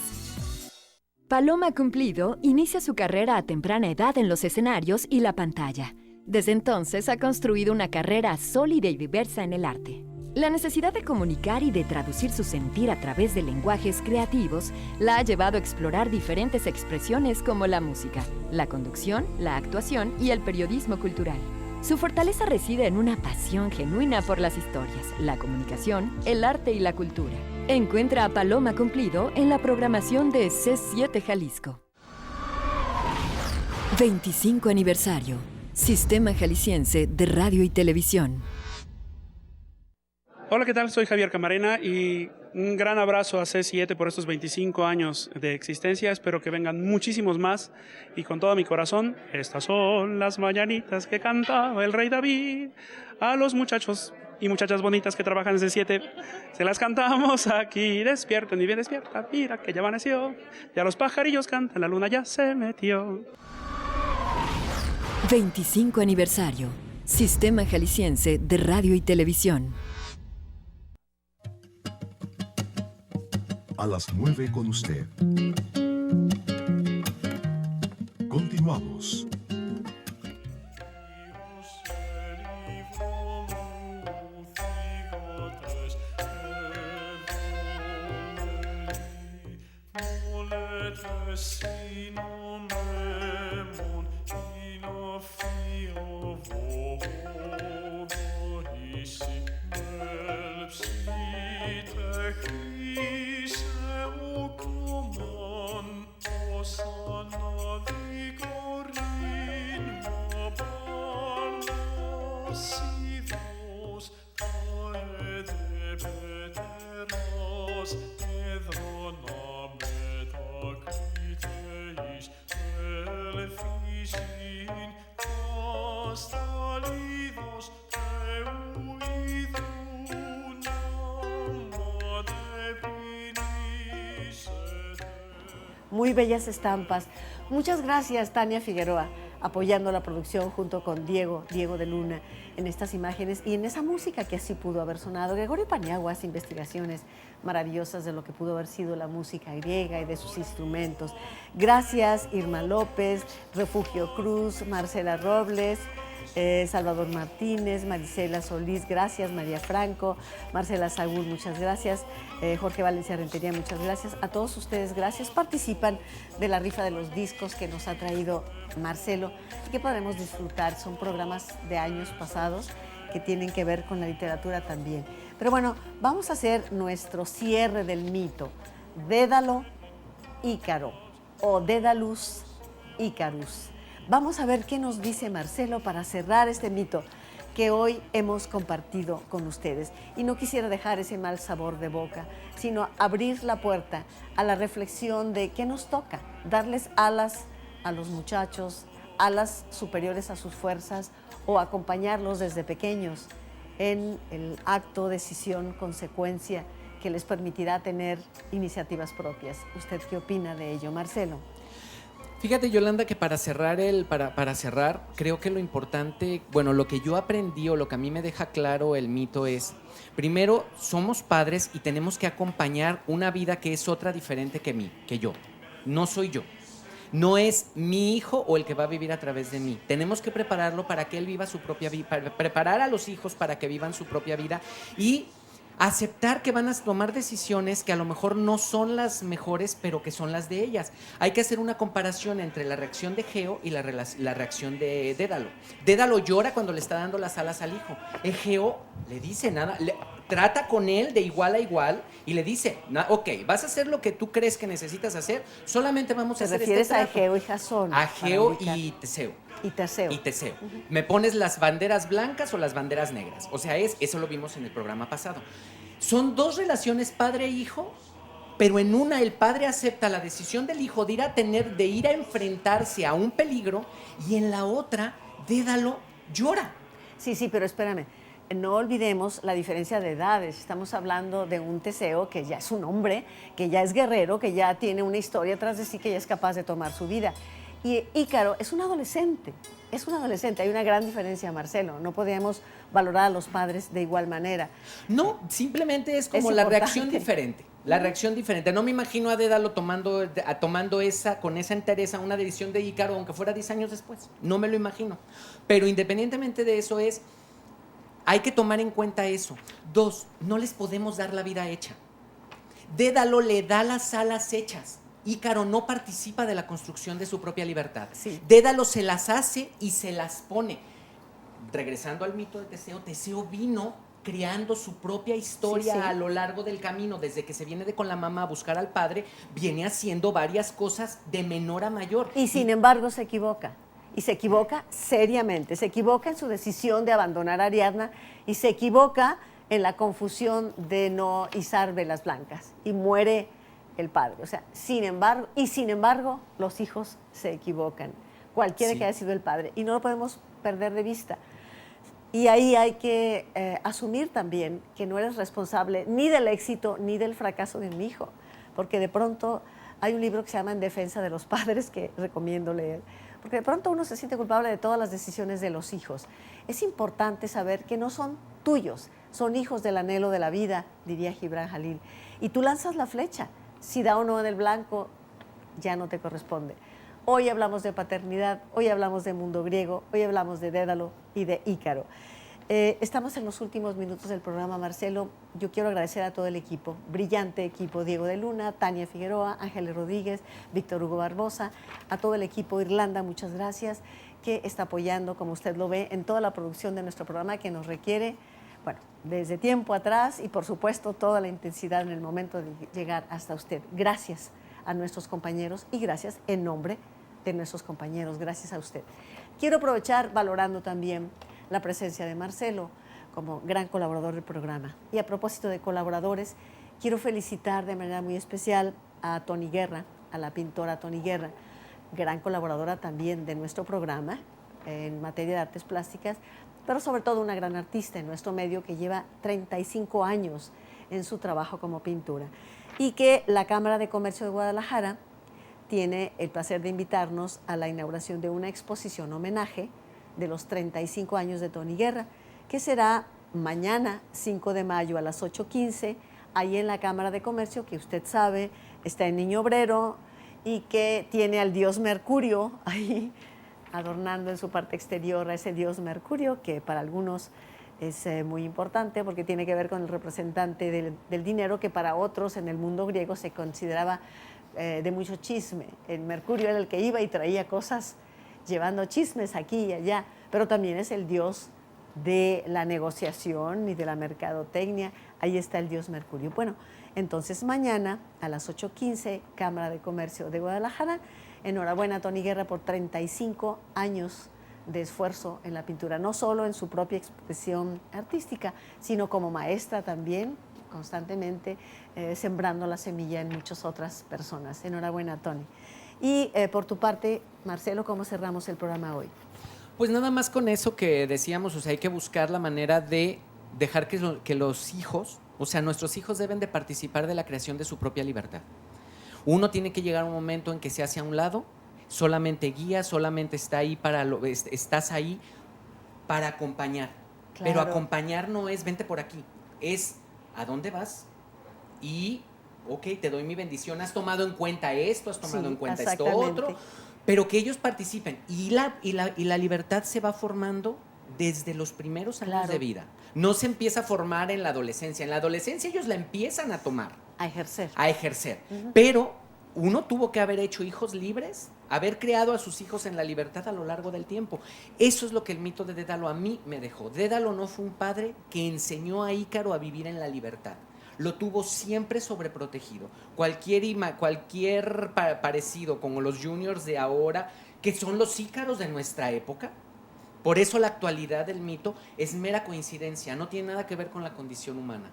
Paloma Cumplido inicia su carrera a temprana edad en los escenarios y la pantalla. Desde entonces ha construido una carrera sólida y diversa en el arte. La necesidad de comunicar y de traducir su sentir a través de lenguajes creativos la ha llevado a explorar diferentes expresiones como la música, la conducción, la actuación y el periodismo cultural. Su fortaleza reside en una pasión genuina por las historias, la comunicación, el arte y la cultura. Encuentra a Paloma Cumplido en la programación de C7 Jalisco. 25 aniversario. Sistema Jalisciense de Radio y Televisión. Hola, ¿qué tal? Soy Javier Camarena y un gran abrazo a C7 por estos 25 años de existencia. Espero que vengan muchísimos más y con todo mi corazón, estas son las mañanitas que cantaba el rey David. A los muchachos y muchachas bonitas que trabajan en C7, se las cantamos aquí. Despierten y bien despierta, mira que ya amaneció. Ya los pajarillos cantan, la luna ya se metió. 25 aniversario. Sistema Jalisciense de Radio y Televisión. A las 9 con usted. Continuamos. Muy bellas estampas. Muchas gracias, Tania Figueroa. apoyando la producción junto con Diego de Luna en estas imágenes y en esa música que así pudo haber sonado. Gregorio Paniagua hace investigaciones maravillosas de lo que pudo haber sido la música griega y de sus instrumentos. Gracias Irma López, Refugio Cruz, Marcela Robles, Salvador Martínez, Marisela Solís, gracias, María Franco, Marcela Sagún, muchas gracias, Jorge Valencia Rentería, muchas gracias, a todos ustedes gracias, participan de la rifa de los discos que nos ha traído Marcelo y que podremos disfrutar, son programas de años pasados que tienen que ver con la literatura también. Pero bueno, vamos a hacer nuestro cierre del mito, Dédalo Ícaro o Dédalus Icarus. Vamos a ver qué nos dice Marcelo para cerrar este mito que hoy hemos compartido con ustedes. Y no quisiera dejar ese mal sabor de boca, sino abrir la puerta a la reflexión de qué nos toca, darles alas a los muchachos, alas superiores a sus fuerzas o acompañarlos desde pequeños en el acto, decisión, consecuencia que les permitirá tener iniciativas propias. ¿Usted qué opina de ello, Marcelo? Fíjate, Yolanda, que para cerrar, creo que lo importante, bueno, lo que yo aprendí o lo que a mí me deja claro el mito es, primero, somos padres y tenemos que acompañar una vida que es otra diferente que yo. No soy yo. No es mi hijo o el que va a vivir a través de mí. Tenemos que prepararlo para que él viva su propia vida, preparar a los hijos para que vivan su propia vida y aceptar que van a tomar decisiones que a lo mejor no son las mejores, pero que son las de ellas. Hay que hacer una comparación entre la reacción de Egeo y la reacción de Dédalo. Dédalo llora cuando le está dando las alas al hijo. Egeo le dice nada, trata con él de igual a igual y le dice, ok, vas a hacer lo que tú crees que necesitas hacer, solamente vamos a hacer este trato. ¿Te refieres a Egeo y Jasón? A Egeo y Teseo. Y Teseo. Uh-huh. ¿Me pones las banderas blancas o las banderas negras? O sea, eso lo vimos en el programa pasado. Son dos relaciones padre e hijo, pero en una el padre acepta la decisión del hijo de ir a enfrentarse a un peligro y en la otra, Dédalo llora. Sí, pero espérame. No olvidemos la diferencia de edades. Estamos hablando de un Teseo que ya es un hombre, que ya es guerrero, que ya tiene una historia tras de sí, que ya es capaz de tomar su vida. Y Ícaro es un adolescente, hay una gran diferencia, Marcelo, no podíamos valorar a los padres de igual manera. No, simplemente es como la reacción diferente, no me imagino a Dédalo tomando con esa entereza una decisión de Ícaro, aunque fuera 10 años después, no me lo imagino, pero independientemente de eso hay que tomar en cuenta eso. 2, no les podemos dar la vida hecha, Dédalo le da las alas hechas. Ícaro no participa de la construcción de su propia libertad. Sí. Dédalo se las hace y se las pone. Regresando al mito de Teseo, Teseo vino creando su propia historia a lo largo del camino. Desde que se viene con la mamá a buscar al padre, viene haciendo varias cosas de menor a mayor. Y sin embargo se equivoca. Y se equivoca seriamente. Se equivoca en su decisión de abandonar a Ariadna y se equivoca en la confusión de no izar velas blancas. Y muere el padre. O sea, sin embargo, los hijos se equivocan. Cualquiera que haya sido el padre. Y no lo podemos perder de vista. Y ahí hay que asumir también que no eres responsable ni del éxito ni del fracaso de un hijo. Porque de pronto hay un libro que se llama En defensa de los padres que recomiendo leer. Porque de pronto uno se siente culpable de todas las decisiones de los hijos. Es importante saber que no son tuyos, son hijos del anhelo de la vida, diría Gibran Jalil. Y tú lanzas la flecha. Si da o no en el blanco, ya no te corresponde. Hoy hablamos de paternidad, hoy hablamos de mundo griego, hoy hablamos de Dédalo y de Ícaro. Estamos en los últimos minutos del programa, Marcelo. Yo quiero agradecer a todo el equipo, brillante equipo, Diego de Luna, Tania Figueroa, Ángeles Rodríguez, Víctor Hugo Barbosa, a todo el equipo Irlanda, muchas gracias, que está apoyando, como usted lo ve, en toda la producción de nuestro programa que nos requiere, bueno, desde tiempo atrás y por supuesto toda la intensidad en el momento de llegar hasta usted. Gracias a nuestros compañeros y gracias en nombre de nuestros compañeros, gracias a usted. Quiero aprovechar valorando también la presencia de Marcelo como gran colaborador del programa. Y a propósito de colaboradores, quiero felicitar de manera muy especial a Tony Guerra, a la pintora Tony Guerra, gran colaboradora también de nuestro programa en materia de artes plásticas, pero sobre todo una gran artista en nuestro medio que lleva 35 años en su trabajo como pintura. Y que la Cámara de Comercio de Guadalajara tiene el placer de invitarnos a la inauguración de una exposición homenaje de los 35 años de Tony Guerra, que será mañana 5 de mayo a las 8:15, ahí en la Cámara de Comercio, que usted sabe está en Niño Obrero y que tiene al dios Mercurio ahí adornando en su parte exterior a ese dios Mercurio, que para algunos es muy importante porque tiene que ver con el representante del dinero, que para otros en el mundo griego se consideraba de mucho chisme. El Mercurio era el que iba y traía cosas llevando chismes aquí y allá, pero también es el dios de la negociación y de la mercadotecnia. Ahí está el dios Mercurio. Bueno, entonces mañana a las 8:15, Cámara de Comercio de Guadalajara. Enhorabuena, Tony Guerra, por 35 años de esfuerzo en la pintura, no solo en su propia expresión artística, sino como maestra también, constantemente sembrando la semilla en muchas otras personas. Enhorabuena, Tony. Y por tu parte, Marcelo, ¿cómo cerramos el programa hoy? Pues nada más con eso que decíamos, o sea, hay que buscar la manera de dejar que los hijos, o sea, nuestros hijos deben de participar de la creación de su propia libertad. Uno tiene que llegar a un momento en que se hace a un lado, solamente guía, solamente está ahí estás ahí para acompañar. Claro. Pero acompañar no es vente por aquí, es ¿a dónde vas? Y, ok, te doy mi bendición, has tomado en cuenta esto, has tomado en cuenta esto otro, pero que ellos participen. Y la libertad se va formando desde los primeros años de vida. No se empieza a formar en la adolescencia. En la adolescencia ellos la empiezan a tomar. A ejercer. A ejercer. Pero uno tuvo que haber hecho hijos libres, haber creado a sus hijos en la libertad a lo largo del tiempo. Eso es lo que el mito de Dédalo a mí me dejó. Dédalo no fue un padre que enseñó a Ícaro a vivir en la libertad. Lo tuvo siempre sobreprotegido. Cualquier parecido con los juniors de ahora, que son los Ícaros de nuestra época. Por eso la actualidad del mito es mera coincidencia, no tiene nada que ver con la condición humana.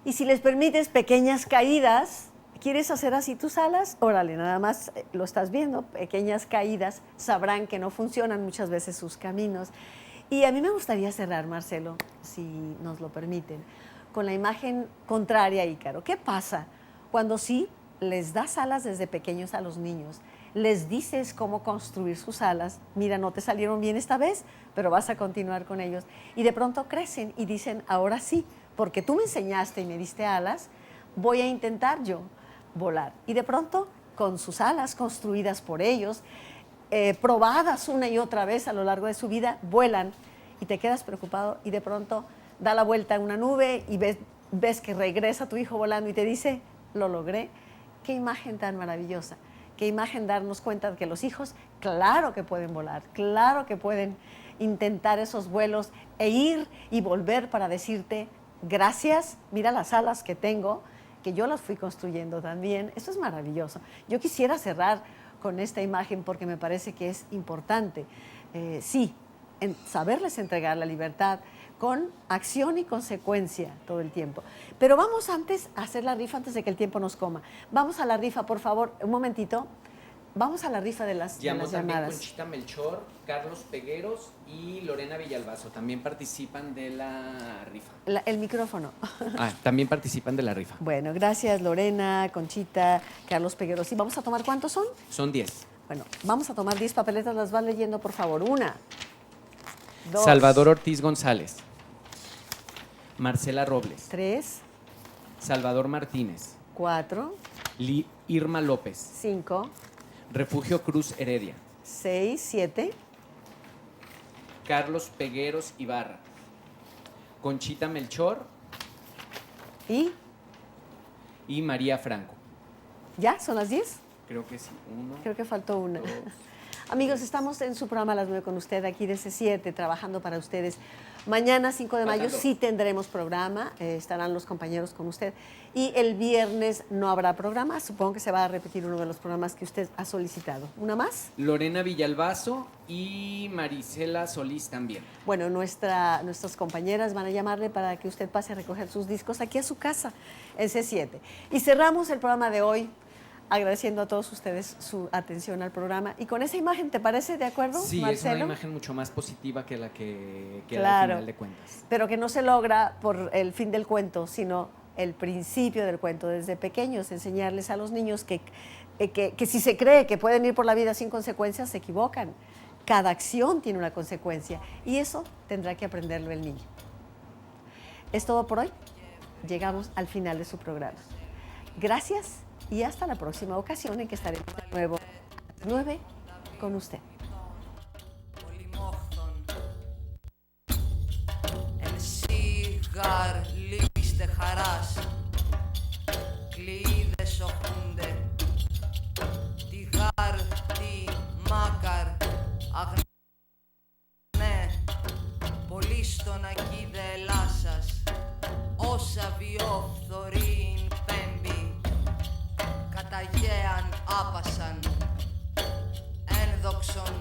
Y si les permites pequeñas caídas, ¿quieres hacer así tus alas? Órale, nada más lo estás viendo, pequeñas caídas, sabrán que no funcionan muchas veces sus caminos. Y a mí me gustaría cerrar, Marcelo, si nos lo permiten, con la imagen contraria a Ícaro. ¿Qué pasa cuando sí les das alas desde pequeños a los niños? Les dices cómo construir sus alas, mira, no te salieron bien esta vez, pero vas a continuar con ellos. Y de pronto crecen y dicen, ahora sí, porque tú me enseñaste y me diste alas, voy a intentar yo volar. Y de pronto, con sus alas construidas por ellos, probadas una y otra vez a lo largo de su vida, vuelan y te quedas preocupado y de pronto da la vuelta en una nube y ves que regresa tu hijo volando y te dice, lo logré. Qué imagen tan maravillosa. Qué imagen darnos cuenta de que los hijos, claro que pueden volar, claro que pueden intentar esos vuelos e ir y volver para decirte, gracias, mira las alas que tengo, que yo las fui construyendo también. Eso es maravilloso. Yo quisiera cerrar con esta imagen porque me parece que es importante. Sí, saberles entregar la libertad con acción y consecuencia todo el tiempo. Pero vamos antes a hacer la rifa antes de que el tiempo nos coma. Vamos a la rifa, por favor, un momentito. Vamos a la rifa de las llamadas. También Conchita Melchor, Carlos Pegueros y Lorena Villalbazo. También participan de la rifa. El micrófono. También participan de la rifa. Bueno, gracias Lorena, Conchita, Carlos Pegueros. ¿Y vamos a tomar cuántos son? Son 10. Bueno, vamos a tomar 10 papeletas. Las van leyendo, por favor. 1, 2. Salvador Ortiz González. Marcela Robles. 3. Salvador Martínez. 4. Irma López. 5. Refugio Cruz Heredia. 6, 7. Carlos Pegueros Ibarra. Conchita Melchor. Y María Franco. ¿Ya? ¿Son las 10? Creo que sí. 1. Creo que faltó una. 2. Amigos, estamos en su programa a las 9 con usted, aquí de C7, trabajando para ustedes. Mañana, 5 de mayo, sí tendremos programa, estarán los compañeros con usted. Y el viernes no habrá programa, supongo que se va a repetir uno de los programas que usted ha solicitado. ¿Una más? Lorena Villalbazo y Marisela Solís también. Bueno, nuestras compañeras van a llamarle para que usted pase a recoger sus discos aquí a su casa, en C7. Y cerramos el programa de hoy agradeciendo a todos ustedes su atención al programa. Y con esa imagen, ¿te parece de acuerdo, sí, Marcelo? Es una imagen mucho más positiva que la que claro, al final de cuentas. Pero que no se logra por el fin del cuento, sino el principio del cuento. Desde pequeños, enseñarles a los niños que que si se cree que pueden ir por la vida sin consecuencias, se equivocan. Cada acción tiene una consecuencia y eso tendrá que aprenderlo el niño. Es todo por hoy. Llegamos al final de su programa. Gracias y hasta la próxima ocasión en que estaremos de nuevo a las 9 con usted. Λύπηστε χαράς, κλείδες οχούνται, τη γάρ, τη μάκαρ, αγνέ, πολύ στον ακίδε Ελλάσσας, όσα βιόφθορήν πέμπει, καταγέαν άπασαν, ένδοξον,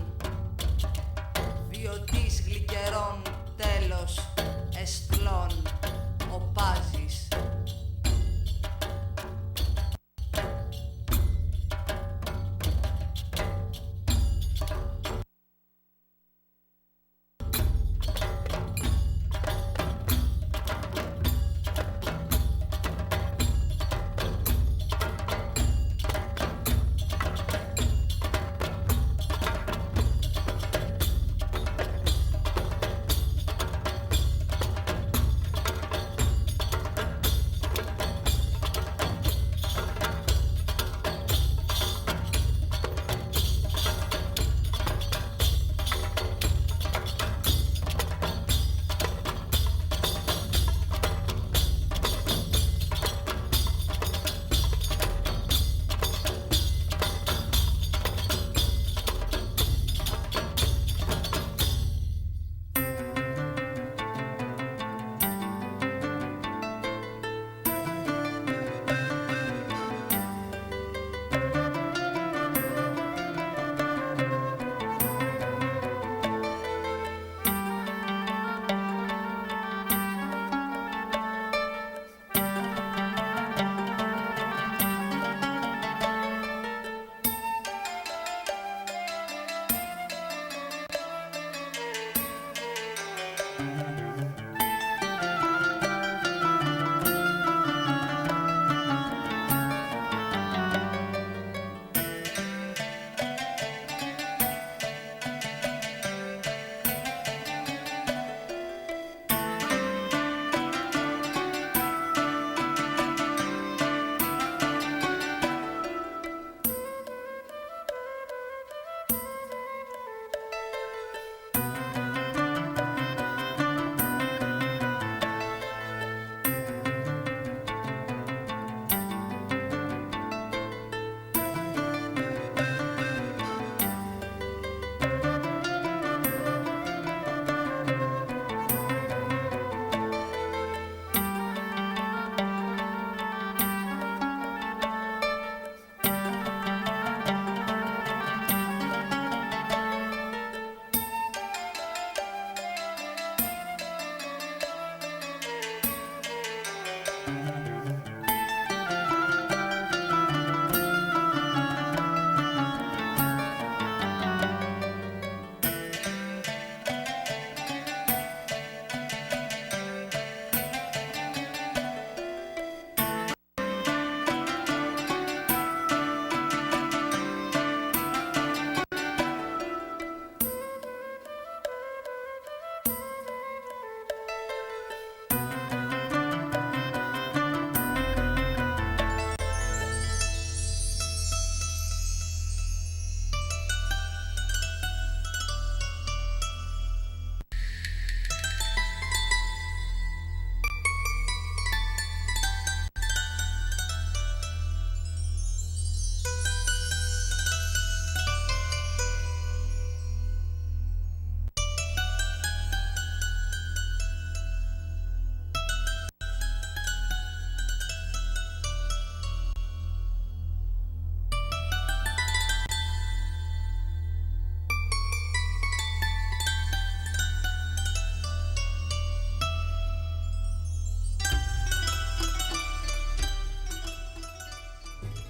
βιωτής γλυκερών τέλος, εστλών, οπάζεις.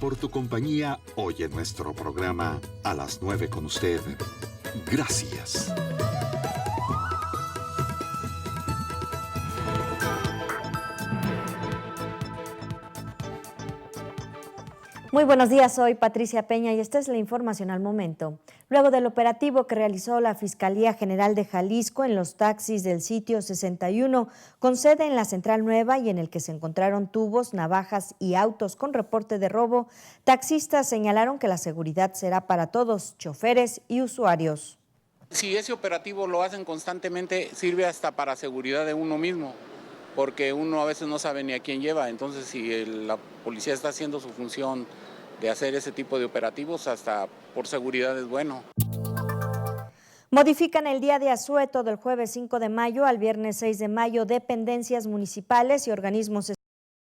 por tu compañía hoy en nuestro programa A las 9 con usted. Gracias. Muy buenos días, soy Patricia Peña y esta es la información al momento. Luego del operativo que realizó la Fiscalía General de Jalisco en los taxis del sitio 61, con sede en la Central Nueva y en el que se encontraron tubos, navajas y autos con reporte de robo, taxistas señalaron que la seguridad será para todos, choferes y usuarios. Si ese operativo lo hacen constantemente, sirve hasta para seguridad de uno mismo, porque uno a veces no sabe ni a quién lleva. Entonces, si la policía está haciendo su función de hacer ese tipo de operativos, hasta por seguridad es bueno. Modifican el día de asueto del jueves 5 de mayo al viernes 6 de mayo dependencias municipales y organismos